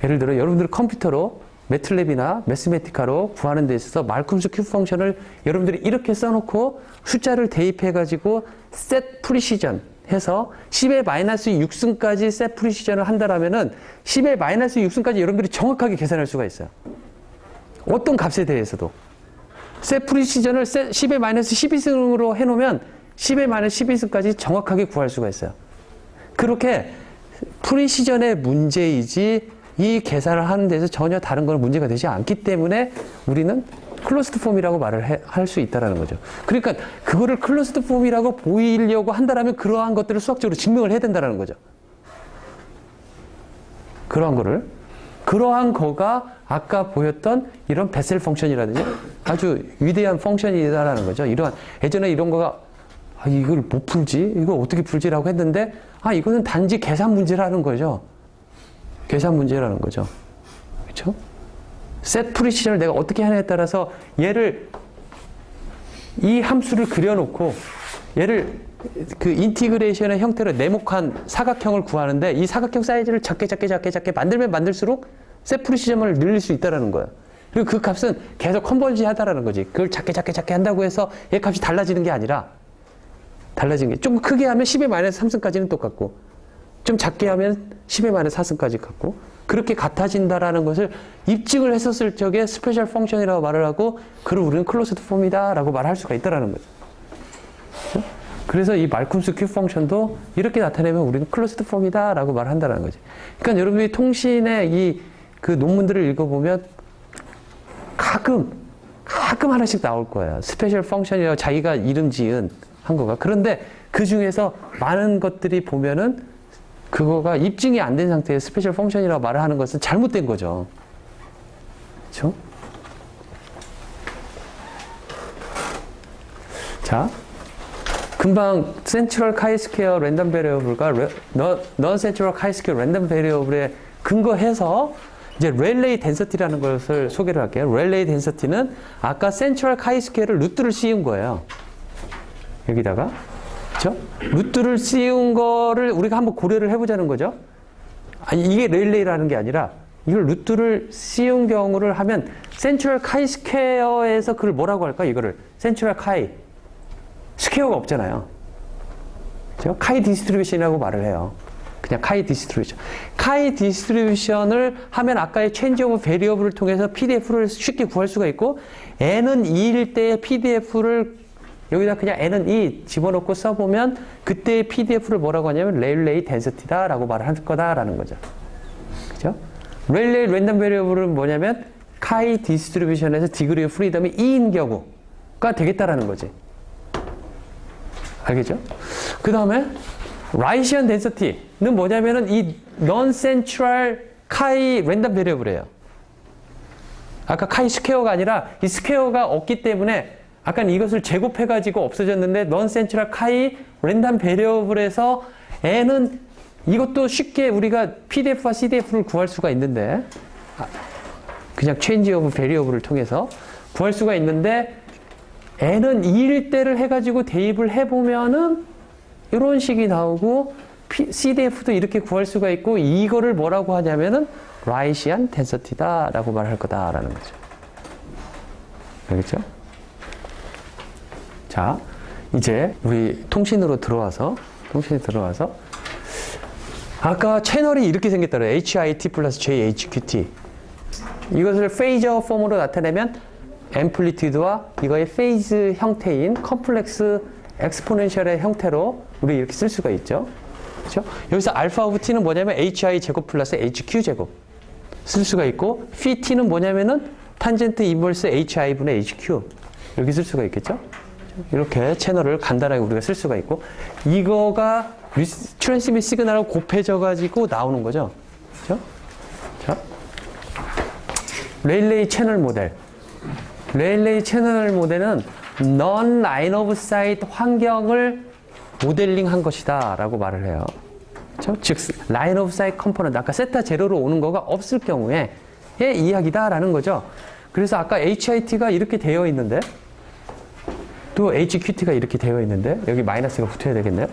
여러분들 컴퓨터로 매틀랩이나 매스매티카로 구하는 데 있어서 말쿰스 큐 펑션을 여러분들이 이렇게 써놓고 숫자를 대입해 가지고 set precision 해서 10의 마이너스 6승까지 set precision을 한다라면은 10의 마이너스 6승까지 여러분들이 정확하게 계산할 수가 있어요. 어떤 값에 대해서도 set precision을 10의 마이너스 12승으로 해놓으면 10의 마이너스 12승까지 정확하게 구할 수가 있어요. 그렇게 프리시전의 문제이지 이 계산을 하는 데서 전혀 다른 건 문제가 되지 않기 때문에 우리는 클로스드 폼이라고 말을 할 수 있다는 거죠. 그러니까 그거를 클로스드 폼이라고 보이려고 한다면 그러한 것들을 수학적으로 증명을 해야 된다는 거죠. 그러한 거가 아까 보였던 이런 베셀 펑션이라든지 아주 위대한 펑션이다라는 거죠. 예전에 이런 거가 이걸 못 풀지? 이걸 어떻게 풀지라고 했는데 이거는 단지 계산 문제라는 거죠. 그렇죠? set precision을 내가 어떻게 하냐에 따라서 이 함수를 그려놓고 얘를 그 인티그레이션의 형태로 네모칸 사각형을 구하는데 이 사각형 사이즈를 작게 만들면 만들수록 set precision을 늘릴 수 있다라는 거예요. 그리고 그 값은 계속 컨버지 하다라는 거지. 그걸 작게 한다고 해서 얘 값이 달라지는 게 아니라 달라진 게 좀 크게 하면 10의 마이너스 3승까지는 똑같고 좀 작게 하면 10의 마이너스 4승까지 같고 그렇게 같아진다라는 것을 입증을 했었을 적에 스페셜 펑션이라고 말을 하고 그걸 우리는 클로스드 폼이다 라고 말할 수가 있다라는 거죠. 그렇죠? 그래서 이 말쿰스 큐 펑션도 이렇게 나타내면 우리는 클로스드 폼이다 라고 말한다는 거지. 그러니까 여러분이 통신의 그 논문들을 읽어보면 가끔 하나씩 나올 거예요. 스페셜 펑션이라고 자기가 이름 지은 한 거가. 그런데 그 중에서 많은 것들이 보면은 그거가 입증이 안 된 상태의 스페셜 펑션이라고 말을 하는 것은 잘못된 거죠. 그렇죠? 자, 금방 센트럴 카이-스퀘어 랜덤 베리어블과 넌 센트럴 카이-스퀘어 랜덤 베리어블에 근거해서 이제 렐레이 덴서티라는 것을 소개를 할게요. 렐레이 덴서티는 아까 센트럴 카이-스퀘어를 루트를 씌운 거예요. 여기다가. 그렇죠? 루트를 씌운 거를 우리가 한번 고려를 해보자는 거죠. 이게 렐레이라는 게 아니라 이걸 루트를 씌운 경우를 하면 센트럴 카이 스퀘어에서 그걸 뭐라고 할까? 이거를 센트럴 카이 스퀘어가 없잖아요. 그렇죠? 카이 디스트리뷰션이라고 말을 해요. 그냥 카이 디스트리뷰션. 카이 디스트리뷰션을 하면 아까의 체인지 오브 베리어블을 통해서 PDF를 쉽게 구할 수가 있고 n은 2일 때의 PDF를 여기다 그냥 n은 2 집어넣고 써보면 그때의 PDF를 뭐라고 하냐면 렐레이 덴서티다 라고 말을 할 거다라는 거죠. 그죠? 렐레이 랜덤 베리어블은 뭐냐면 카이 디스트리뷰션에서 디그리 오브 프리덤이 2인 경우가 되겠다라는 거지. 알겠죠? 그 다음에 라이시안 덴서티는 뭐냐면은 이 non central 카이 랜덤 베리어블이에요. 아까 카이 스퀘어가 아니라 이 스퀘어가 없기 때문에 아까 이것을 제곱해가지고 없어졌는데 non central 카이 랜덤 베리어블에서 n은 이것도 쉽게 우리가 PDF와 CDF를 구할 수가 있는데 그냥 change of variable을 통해서 구할 수가 있는데 n은 2일 때를 해가지고 대입을 해보면은 이런 식이 나오고 CDF도 이렇게 구할 수가 있고 이거를 뭐라고 하냐면은 라이시안 덴서티다 라고 말할 거다라는 거죠. 알겠죠? 자, 이제 우리 통신에 들어와서 아까 채널이 이렇게 생겼더래요. HIT 플러스 JHQT. 이것을 페이저 폼으로 나타내면 앰플리튜드와 이거의 페이즈 형태인 컴플렉스 엑스포넨셜의 형태로 우리 이렇게 쓸 수가 있죠. 그렇죠? 여기서 알파 오브 t는 뭐냐면 HI 제곱 플러스 HQ 제곱 쓸 수가 있고, phi t는 뭐냐면은 탄젠트 인버스 HI분의 HQ 이렇게 쓸 수가 있겠죠. 이렇게 채널을 간단하게 우리가 쓸 수가 있고, 이거가 트랜스밋 시그널하고 곱해져 가지고 나오는 거죠. 그렇죠? 자, 레일레이 채널 모델. 레일레이 채널 모델은 non line of sight 환경을 모델링한 것이다 라고 말을 해요. 그렇죠? 즉 line of sight 컴포넌트, 아까 세타 제로로 오는 거가 없을 경우에 의 이야기다 라는 거죠. 그래서 아까 HIT가 이렇게 되어 있는데 또 HQT가 이렇게 되어 있는데 여기 마이너스가 붙어야 되겠네요.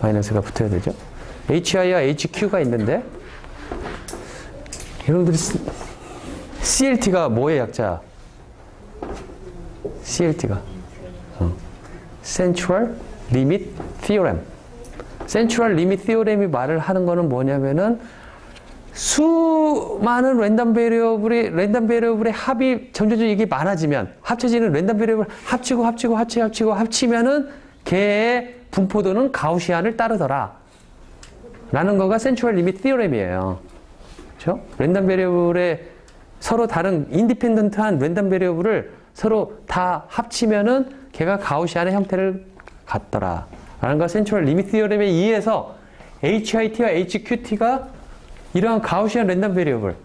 마이너스가 붙어야 되죠. HI와 HQ가 있는데 여러분들이 CLT가 뭐의 약자? CLT가 Central Limit Theorem. Central Limit Theorem이 말을 하는 거는 뭐냐면은 수많은 랜덤 베리어블의 합이 점점 이게 많아지면 합쳐지는 랜덤 베리어블 합치면은 걔의 분포도는 가우시안을 따르더라 라는 거가 센츄럴 리밋 티어렘이에요. 그렇죠? 랜덤 베리어블의 서로 다른 인디펜던트한 랜덤 베리어블을 서로 다 합치면은 걔가 가우시안의 형태를 갖더라 라는 거 센츄럴 리밋 티어렘에 의해서 HIT와 HQT가 이러한 가우시안 랜덤 베리어블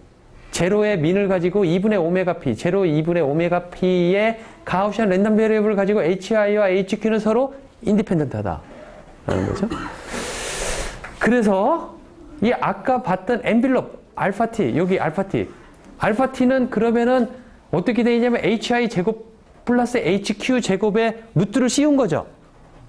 제로의 민을 가지고 2분의 오메가 p, 제로 2분의 오메가 p의 가우시안 랜덤 베리어블을 가지고 HI와 HQ는 서로 인디펜던트하다 라는 거죠. 그래서 이 아까 봤던 엔빌롭 알파 t, 여기 알파 t는 그러면은 어떻게 되냐면 HI 제곱 플러스 HQ 제곱의 루트를 씌운 거죠.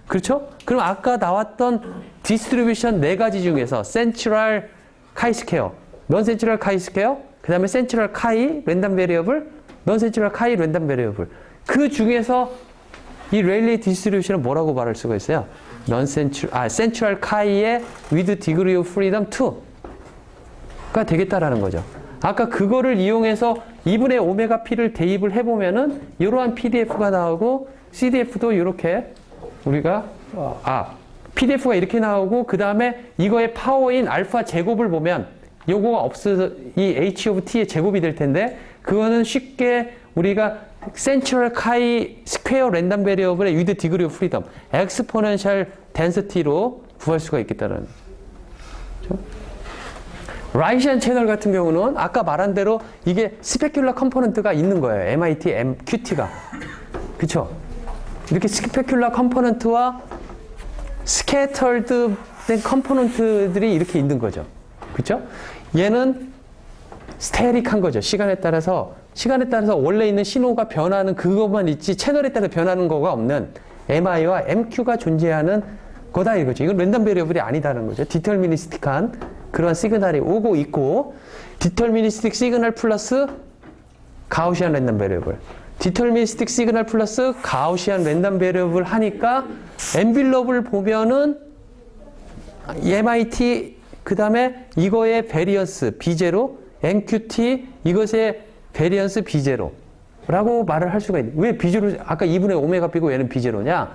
그렇죠? 그럼 아까 나왔던 디스트리뷰션 네 가지 중에서 센츄럴 카이 스퀘어, 넌 센츄럴 카이 스퀘어, 그 다음에 센츄럴 카이 랜덤 베리어블, 넌 센츄럴 카이 랜덤 베리어블. 그 중에서 이 레일레이 디스트리뷰션은 뭐라고 말할 수가 있어요? 센츄럴 카이의 with degree of freedom 2가 되겠다라는 거죠. 아까 그거를 이용해서 2분의 오메가 p를 대입을 해보면은 이러한 PDF가 나오고 CDF도 이렇게 우리가 PDF가 이렇게 나오고 그 다음에 이거의 파워인 알파 제곱을 보면 요거가 없어서 이 H of T의 제곱이 될 텐데 그거는 쉽게 우리가 센츄럴 카이 스퀘어 랜덤 베리어블의 with degree of freedom 엑스포넨셜 덴시티로 구할 수가 있겠다는 거죠. 라이시안 채널 같은 경우는 아까 말한 대로 이게 스페큘러 컴포넌트가 있는 거예요. MIT, MQT가. 그쵸? 이렇게 스페큘러 컴포넌트와 스캐터드 된 컴포넌트들이 이렇게 있는 거죠. 그쵸? 얘는 스테릭한 거죠. 시간에 따라서 원래 있는 신호가 변하는 그것만 있지 채널에 따라 변하는 거가 없는 MI와 MQ가 존재하는 거다 이거죠. 이건 랜덤 베리어블이 아니다는 거죠. 디터미니스틱한 그런 시그널이 오고 있고 디터미니스틱 시그널 플러스 가우시안 랜덤 베리어블 디터미니스틱 시그널 플러스 가우시안 랜덤 베리어블 하니까 엔빌럽을 보면은 MIT 그 다음에 이거의 베리언스 B0 MQT 이것의 베리언스 B0라고 말을 할 수가 있는. 왜 B0 아까 2분의 오메가 B고 얘는 B0냐?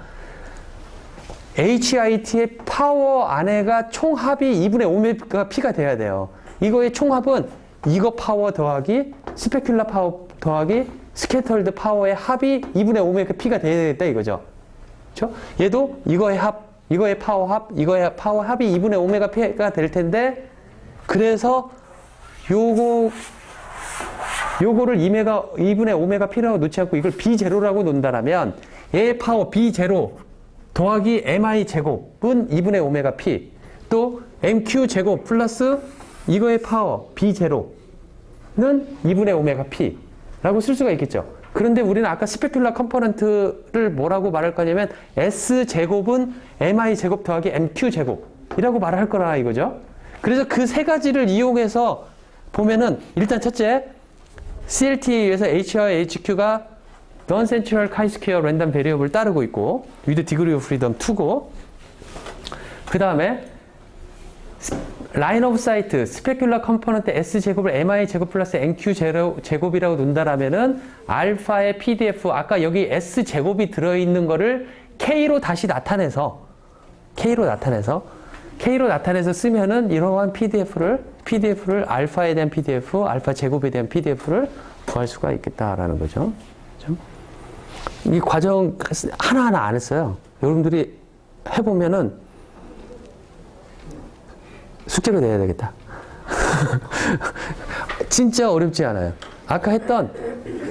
HIT의 파워 안에가 총합이 2분의 오메가 P가 돼야 돼요. 이거의 총합은 이거 파워 더하기 스페큘러 파워 더하기 스캐터드 파워의 합이 2분의 오메가 P가 돼야 되겠다 이거죠. 그렇죠? 얘도 이거의 합, 이거의 파워 합, 이거의 파워 합이 2분의 오메가 P가 될 텐데 그래서 요거를 2분의 오메가 P라고 놓지 않고 이걸 B0라고 놓는다라면 얘의 파워 B0 더하기 MI 제곱은 2분의 오메가 P 또 MQ 제곱 플러스 이거의 파워 B0는 2분의 오메가 P라고 쓸 수가 있겠죠. 그런데 우리는 아까 스페큘러 컴포넌트를 뭐라고 말할 거냐면 S 제곱은 MI 제곱 더하기 MQ 제곱이라고 말을 할 거라 이거죠. 그래서 그 세 가지를 이용해서 보면은 일단 첫째 CLT에 의해서 HI와 HQ가 non-central chi-square 랜덤 베리어블 따르고 있고 with degree of freedom 2고 그 다음에 line of sight 스페큘러 컴포넌트 S제곱을 mi 제곱 플러스 nq 제곱이라고 놓는다라면은 알파의 pdf 아까 여기 S제곱이 들어있는 거를 K로 다시 나타내서 쓰면은 이러한 PDF를 알파에 대한 PDF, 알파 제곱에 대한 PDF를 구할 수가 있겠다라는 거죠. 그렇죠? 이 과정 하나하나 안 했어요. 여러분들이 해보면은 숙제로 내야 되겠다. 진짜 어렵지 않아요. 아까 했던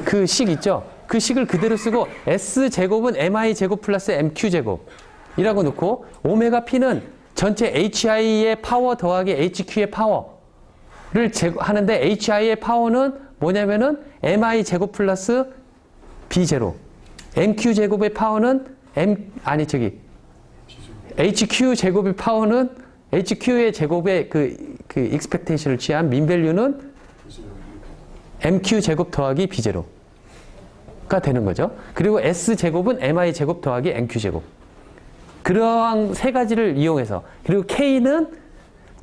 그 식 있죠? 그 식을 그대로 쓰고 S제곱은 MI제곱 플러스 MQ제곱이라고 놓고 오메가 P는 전체 HI의 파워 더하기 HQ의 파워를 하는데 HI의 파워는 뭐냐면은 MI제곱 플러스 B0 MQ제곱의 파워는 HQ제곱의 파워는 HQ의 제곱의 그 익스펙테이션을 취한 민밸류는 MQ제곱 더하기 B0가 되는 거죠. 그리고 S제곱은 MI제곱 더하기 NQ제곱. 그러한 세 가지를 이용해서 그리고 K는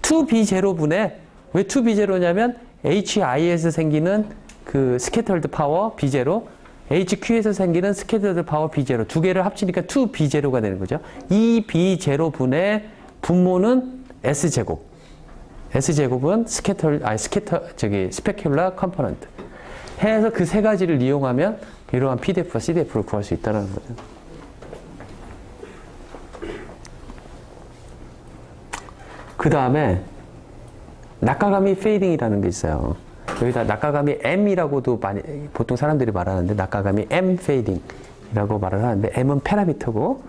2B0분의 왜 2B0냐면 HI에서 생기는 그 스캐터드 파워 B0 HQ에서 생기는 스캐터드 파워 B0 두 개를 합치니까 2B0가 되는 거죠. 이 B0분의 분모는 S제곱. S제곱은 스페큘러 컴포넌트. 해서 그 세 가지를 이용하면 이러한 PDF와 CDF를 구할 수 있다는 거죠. 그 다음에 낙가감이 페이딩이라는 게 있어요. 여기다 낙가감이 M이라고도 보통 사람들이 말하는데 낙가감이 M 페이딩이라고 말을 하는데 M은 파라미터고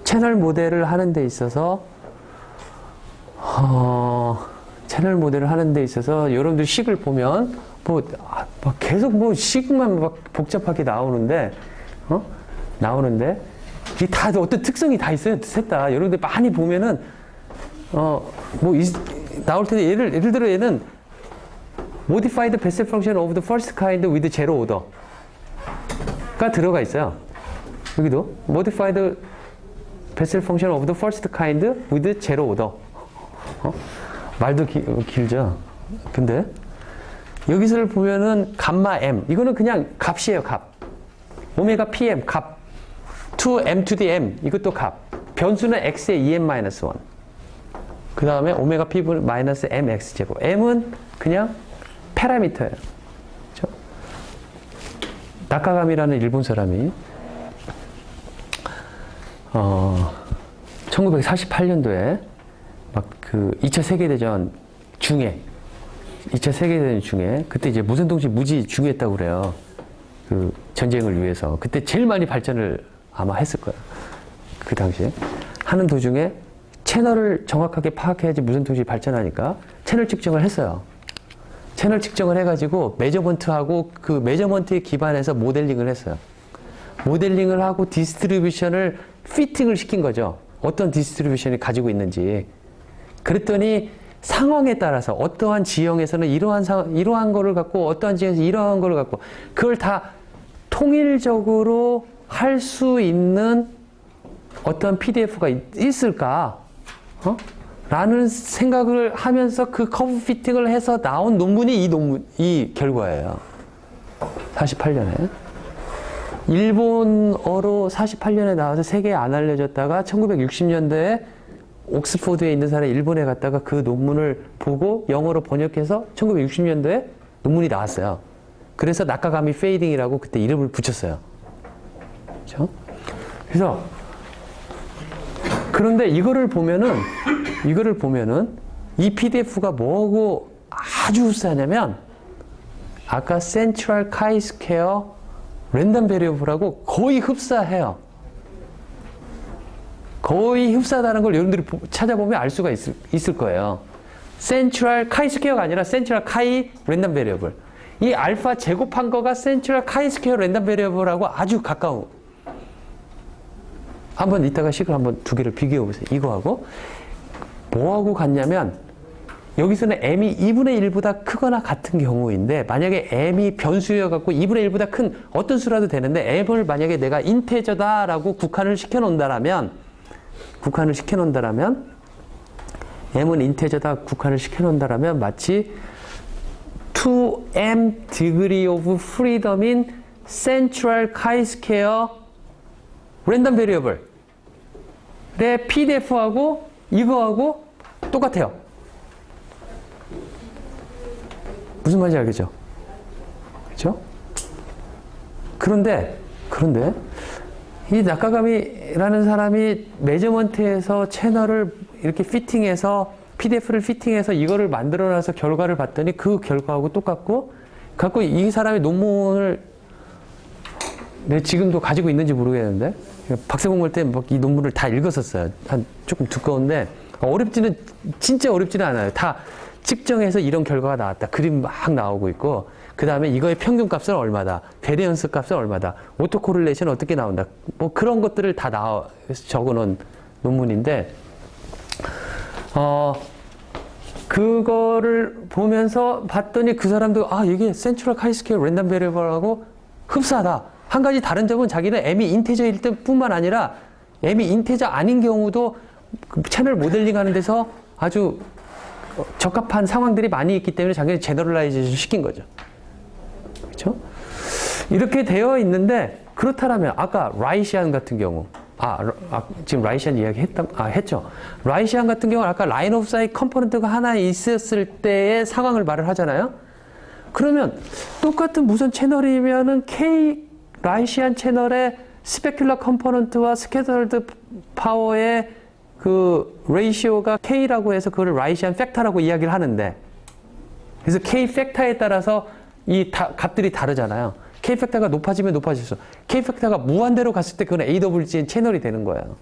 채널 모델을 하는 데 있어서 여러분들 식을 보면 막 계속 식만 막 복잡하게 나오는데 이게 다 어떤 특성이 다 있어요. 셋 다. 여러분들 많이 보면은 나올 텐데 예를 들어 얘는 modified Bessel function of the first kind with zero order가 들어가 있어요. 여기도 modified Bessel function of the first kind with zero order. 말도 길죠. 근데 여기서를 보면은 감마 m 이거는 그냥 값이에요. 값. 오메가 pm 값. 2m to the m 이것도 값. 변수는 x의 2m-1. 그 다음에 오메가 p 마이너스 mx 제곱. m은 그냥 파라미터예요. 그렇죠? 나카가미라는 일본 사람이 1948년도에 막 그 2차 세계대전 중에 그때 이제 무선통신 무지 중요했다고 그래요. 그 전쟁을 위해서. 그때 제일 많이 발전을 아마 했을 거예요. 그 당시에. 하는 도중에 채널을 정확하게 파악해야지 무선통신이 발전하니까 채널 측정을 했어요. 채널 측정을 해가지고 매저먼트하고 그 매저먼트에 기반해서 모델링을 했어요. 모델링을 하고 디스트리뷰션을 피팅을 시킨 거죠. 어떤 디스트리뷰션이 가지고 있는지. 그랬더니 상황에 따라서 어떠한 지형에서는 이러한 거를 갖고 어떠한 지형에서 이러한 거를 갖고 그걸 다 통일적으로 할 수 있는 어떤 PDF가 있을까? 라는 생각을 하면서 그 커브 피팅을 해서 나온 논문이 이 결과예요. 48년에. 일본어로 48년에 나와서 세계에 안 알려졌다가 1960년대에 옥스포드에 있는 사람이 일본에 갔다가 그 논문을 보고 영어로 번역해서 1960년도에 논문이 나왔어요. 그래서 낙가가미 페이딩이라고 그때 이름을 붙였어요. 그렇죠? 그래서 그런데 이거를 보면은 이 PDF가 뭐하고 아주 흡사하냐면 아까 센트럴 카이 스퀘어 랜덤 베리어블하고 거의 흡사해요. 거의 흡사하다는 걸 여러분들이 찾아보면 알 수가 있을 거예요. 센트럴 카이 스퀘어가 아니라 센트럴 카이 랜덤 베리어블. 이 알파 제곱한 거가 센트럴 카이 스퀘어 랜덤 베리어블하고 아주 가까운. 한번 이따가 식을 한번 두 개를 비교해 보세요. 이거하고 뭐하고 같냐면 여기서는 m이 2분의 1보다 크거나 같은 경우인데 만약에 m이 변수여갖고 2분의 1보다 큰 어떤 수라도 되는데 m을 만약에 내가 인테저다라고 국한을 시켜놓는다라면 m은 인테저다 국한을 시켜놓는다라면 마치 2m degree of freedom인 central chi-square random variable의 PDF하고 이거하고 똑같아요. 무슨 말인지 알겠죠? 그렇죠? 그런데 이 낙가감이라는 사람이 매저먼트에서 채널을 이렇게 피팅해서 PDF를 피팅해서 이거를 만들어놔서 결과를 봤더니 그 결과하고 똑같고 갖고 이 사람의 논문을 내 지금도 가지고 있는지 모르겠는데 박사 공부할 때 이 논문을 다 읽었었어요. 한 조금 두꺼운데 진짜 어렵지는 않아요. 다 측정해서 이런 결과가 나왔다. 그림 막 나오고 있고 그 다음에 이거의 평균 값은 얼마다. 베리언스 값은 얼마다. 오토 코릴레이션 어떻게 나온다. 뭐 그런 것들을 다 적어놓은 논문인데 그거를 보면서 봤더니 그 사람도 이게 센트럴 카이스케어 랜덤 베리어블하고 흡사하다. 한 가지 다른 점은 자기는 m이 인테저일 때뿐만 아니라 m이 인테저 아닌 경우도 그 채널 모델링 하는 데서 아주 적합한 상황들이 많이 있기 때문에 자기는 제너럴라이제이션 시킨 거죠. 그렇죠? 이렇게 되어 있는데 그렇다면 아까 라이시안 같은 경우 지금 라이시안 이야기 했죠. 라이시안 같은 경우는 아까 라인 오브 사이트 컴포넌트가 하나 있었을 때의 상황을 말을 하잖아요. 그러면 똑같은 무선 채널이면은 라이시안 채널의 스페큘러 컴포넌트와 스캐터드 파워의 그 레이시오가 K라고 해서 그걸 라이시안 팩터라고 이야기를 하는데 그래서 K 팩터에 따라서 이 값들이 다르잖아요. K 팩터가 높아지면 높아질수록 K 팩터가 무한대로 갔을 때 그건 AWG 채널이 되는 거예요.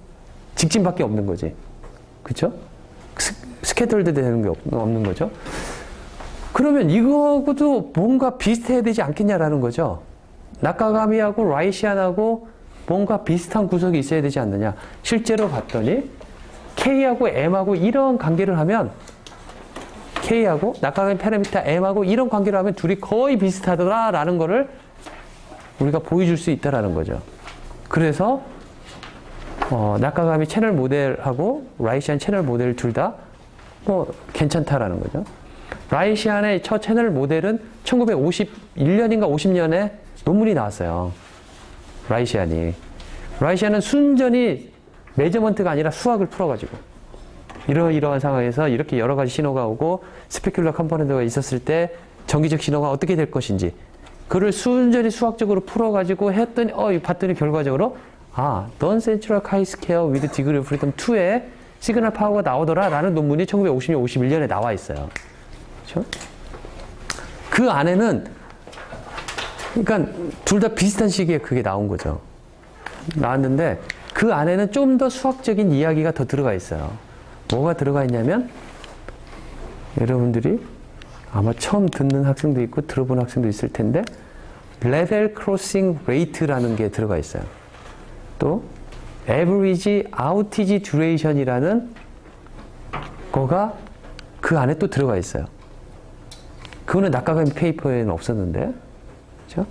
직진밖에 없는 거지. 그렇죠? 스캐터드 되는 게 없는 거죠. 그러면 이거하고도 뭔가 비슷해야 되지 않겠냐라는 거죠. 낙가가미하고 라이시안하고 뭔가 비슷한 구석이 있어야 되지 않느냐. 실제로 봤더니 K하고 M하고 이런 관계를 하면 K하고 낙가가미 파라미터 M하고 이런 관계를 하면 둘이 거의 비슷하더라라는 거를 우리가 보여줄 수 있다라는 거죠. 그래서 낙가가미 채널 모델하고 라이시안 채널 모델 둘 다 뭐 괜찮다라는 거죠. 라이시안의 첫 채널 모델은 1951년인가 50년에 논문이 나왔어요. 라이시안은 순전히 매저먼트가 아니라 수학을 풀어가지고 이러한 상황에서 이렇게 여러 가지 신호가 오고 스페큘러 컴포넌트가 있었을 때 정기적 신호가 어떻게 될 것인지 그를 순전히 수학적으로 풀어가지고 했더니 봤더니 결과적으로 non-central chi-square with degree of freedom 2의 시그널 파워가 나오더라 라는 논문이 1950년, 51년에 나와 있어요. 그렇죠? 그 안에는 그러니까 둘 다 비슷한 시기에 그게 나온 거죠. 나왔는데 그 안에는 좀 더 수학적인 이야기가 더 들어가 있어요. 뭐가 들어가 있냐면 여러분들이 아마 처음 듣는 학생도 있고 들어본 학생도 있을 텐데 레벨 크로싱 레이트라는 게 들어가 있어요. 또 average outage duration이라는 거가 그 안에 또 들어가 있어요. 그거는 낙가가미 페이퍼에는 없었는데 그렇죠?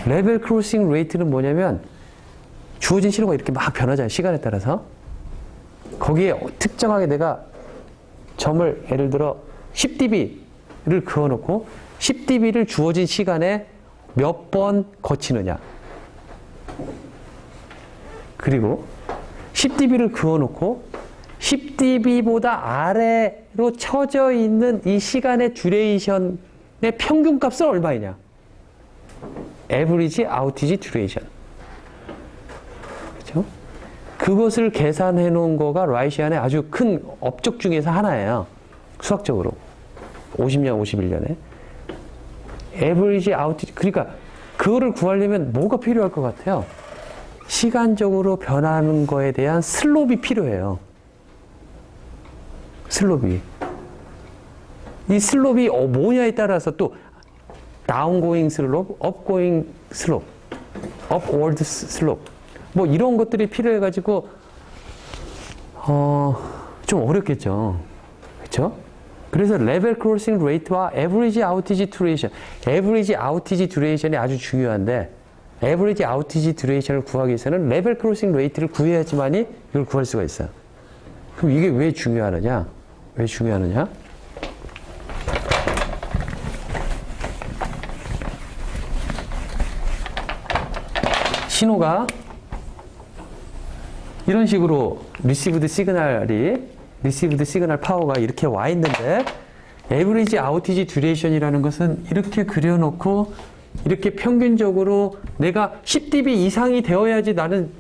레벨 크로싱 레이트는 뭐냐면 주어진 신호가 이렇게 막 변하잖아요. 시간에 따라서. 거기에 특정하게 내가 점을 예를 들어 10dB를 그어놓고 10dB를 주어진 시간에 몇 번 거치느냐. 그리고 10dB를 그어놓고 10dB보다 아래로 쳐져 있는 이 시간의 듀레이션의 평균 값은 얼마이냐. Average outage duration. 그렇죠? 그것을 계산해 놓은 거가 라이시안의 아주 큰 업적 중에서 하나예요. 수학적으로. 50년, 51년에. Average outage, 그러니까 그거를 구하려면 뭐가 필요할 것 같아요? 시간적으로 변하는 거에 대한 슬롭이 필요해요. 슬롭이. 이 슬롭이 뭐냐에 따라서 또 downgoing slope, upgoing slope, upward slope 뭐 이런 것들이 필요해가지고 좀 어렵겠죠. 그렇죠? 그래서 레벨 크로싱 레이트와 에버리지 아우티지 듀레이션, 에버리지 아우티지 듀레이션이 아주 중요한데 에버리지 아우티지 듀레이션을 구하기 위해서는 레벨 크로싱 레이트를 구해야지만이 이걸 구할 수가 있어요. 그럼 이게 왜 중요하느냐? 왜 중요하느냐? 신호가 이런 식으로 리시브드 시그널 파워가 이렇게 와 있는데 에버리지 아우티지 듀레이션이라는 것은 이렇게 그려놓고 이렇게 평균적으로 내가 10dB 이상이 되어야지 나는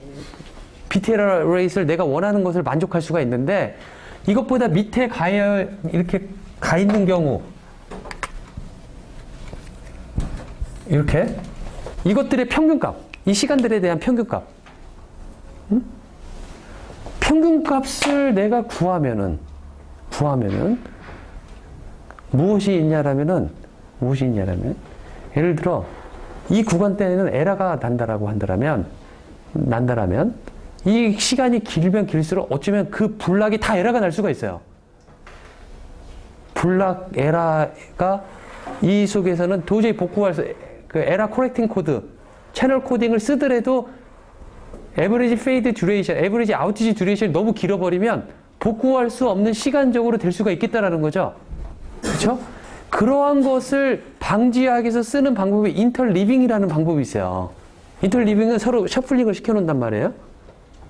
BTR 레이스를 내가 원하는 것을 만족할 수가 있는데 이것보다 밑에 이렇게 가 있는 경우 이렇게 이것들의 평균값, 이 시간들에 대한 평균값, 평균값을 내가 구하면은 무엇이 있냐라면 예를 들어 이 구간대에는 에러가 난다라면 이 시간이 길면 길수록 어쩌면 그 블락이 다 에러가 날 수가 있어요. 블락 에러가 이 속에서는 도저히 복구할 수, 그 에러 코렉팅 코드, 채널 코딩을 쓰더라도 에버리지 페이드 듀레이션, 에버리지 아우티지 듀레이션이 너무 길어버리면 복구할 수 없는 시간적으로 될 수가 있겠다라는 거죠. 그렇죠? 그러한 것을 방지하기 위해서 쓰는 방법이 인터리빙이라는 방법이 있어요. 인터리빙은 서로 셔플링을 시켜놓는단 말이에요.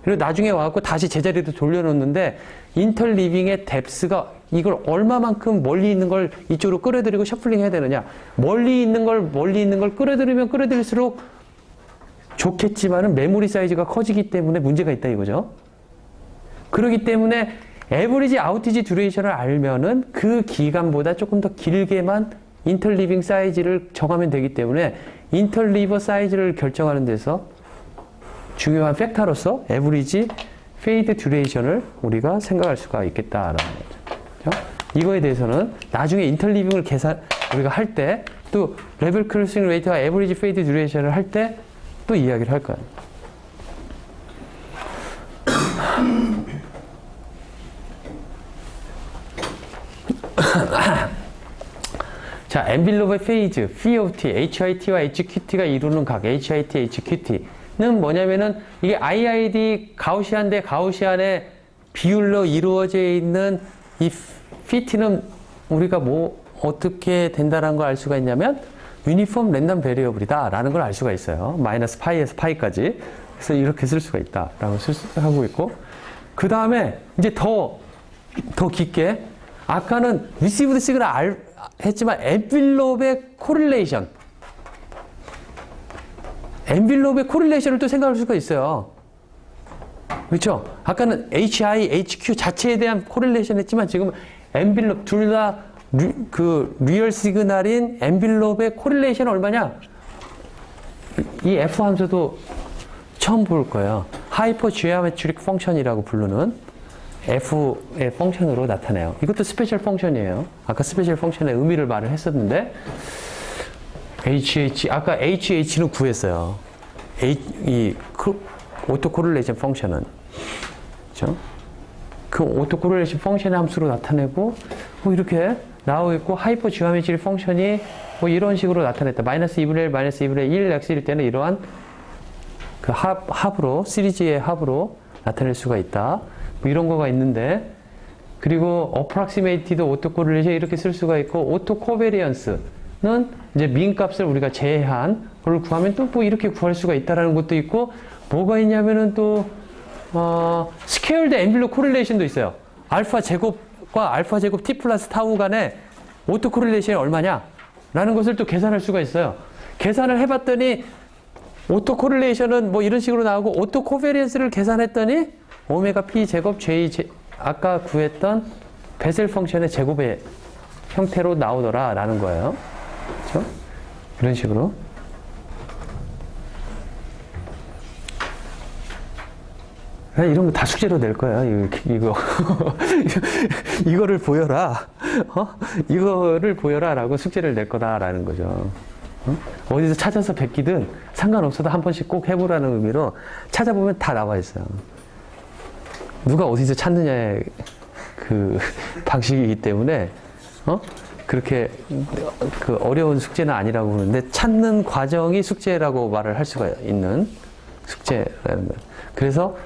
그리고 나중에 와갖고 다시 제자리로 돌려놓는데 인터리빙의 뎁스가 이걸 얼마만큼 멀리 있는 걸 이쪽으로 끌어들이고 셔플링 해야 되느냐. 멀리 있는 걸 끌어들이면 끌어들일수록 좋겠지만은 메모리 사이즈가 커지기 때문에 문제가 있다 이거죠. 그렇기 때문에 에버리지 아우티지 듀레이션을 알면은 그 기간보다 조금 더 길게만 인터리빙 사이즈를 정하면 되기 때문에 인터리버 사이즈를 결정하는 데서 중요한 팩터로서 에버리지 페이드 듀레이션을 우리가 생각할 수가 있겠다라는 거죠. 그렇죠? 이거에 대해서는 나중에 인터리빙을 우리가 할 때 또 레벨 크로싱 레이트와 에버리지 페이드 듀레이션을 할 때 또 이야기를 할 거예요. 자, 엔빌롭의 페이즈, POT, HIT와 HQT가 이루는 각, HIT, HQT는 뭐냐면은 이게 IID 가우시안 대 가우시안의 비율로 이루어져 있는 이 PT는 우리가 뭐 어떻게 된다는 걸 알 수가 있냐면 유니폼 랜덤 베리어블이다 라는 걸 알 수가 있어요. 마이너스 파이에서 파이까지. 그래서 이렇게 쓸 수가 있다 라고 하고 있고, 그 다음에 이제 더 깊게 아까는 리시브드 시그널 했지만 엔빌롭의 코릴레이션을 또 생각할 수가 있어요. 그렇죠? 아까는 HI, HQ 자체에 대한 코릴레이션 했지만 지금 엔빌롭 둘 다 그 리얼 시그널인 엔빌롭의 코릴레이션은 얼마냐? 이 F 함수도 처음 볼 거예요. 하이퍼 지오메트릭 펑션이라고 부르는 F의 펑션으로 나타내요. 이것도 스페셜 펑션이에요. 아까 스페셜 펑션의 의미를 말을 했었는데 아까 HH는 구했어요. 오토 코릴레이션 펑션은, 그렇죠? 그 오토 코릴레이션 펑션의 함수로 나타내고 뭐 이렇게 나오고 있고, 하이퍼 지오메트릭 펑션이 뭐 이런 식으로 나타냈다. 마이너스 2분의 1, 마이너스 2분의 1 x일 때는 이러한 그 합으로, 시리즈의 합으로 나타낼 수가 있다. 뭐 이런 거가 있는데, 그리고 어프락시메이티드 오토 코릴레이션 이렇게 쓸 수가 있고, 오토 코베리언스는 이제 민 값을 우리가 제한 걸 구하면 또 뭐 이렇게 구할 수가 있다라는 것도 있고, 뭐가 있냐면은 또 스케일드 엔빌롭 코릴레이션도 있어요. 알파 제곱과 알파 제곱 t 플러스 타우 간의 오토 코릴레이션이 얼마냐 라는 것을 또 계산할 수가 있어요. 계산을 해봤더니 오토 코릴레이션은 뭐 이런 식으로 나오고, 오토 코베리언스를 계산했더니 오메가 p 제곱 j 아까 구했던 베셀 펑션의 제곱의 형태로 나오더라 라는 거예요. 그렇죠? 이런 식으로. 이런 거 다 숙제로 낼 거야. 이거. 이거를 보여라. 이거를 보여라 라고 숙제를 낼 거다라는 거죠. 어디서 찾아서 베끼든 상관없어도 한 번씩 꼭 해보라는 의미로 찾아보면 다 나와 있어요. 누가 어디서 찾느냐의 그 방식이기 때문에 그렇게 그 어려운 숙제는 아니라고 그러는데 찾는 과정이 숙제라고 말을 할 수가 있는 숙제라는 거예요. 그래서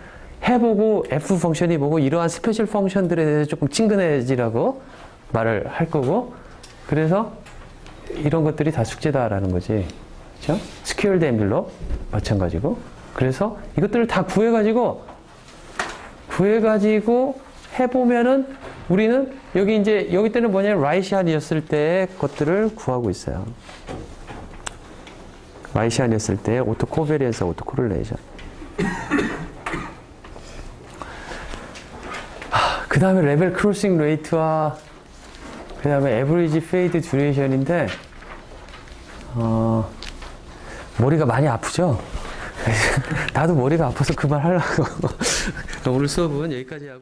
해보고 F 펑션이 뭐고 이러한 스페셜 펑션들에 대해서 조금 친근해지라고 말을 할 거고 그래서 이런 것들이 다 숙제다라는 거지. 그렇죠? 스퀘어드 앰뷸러 마찬가지고 그래서 이것들을 다 구해가지고 해보면은 우리는 여기 때는 뭐냐면 라이시안이었을 때의 것들을 구하고 있어요. 라이시안이었을 때 오토 코베리언스, 오토 코릴레이션. 그 다음에 레벨 크로싱 레이트와 그 다음에 에버리지 페이드 듀레이션인데 머리가 많이 아프죠? 나도 머리가 아파서 그만하려고. 오늘 수업은 여기까지 하고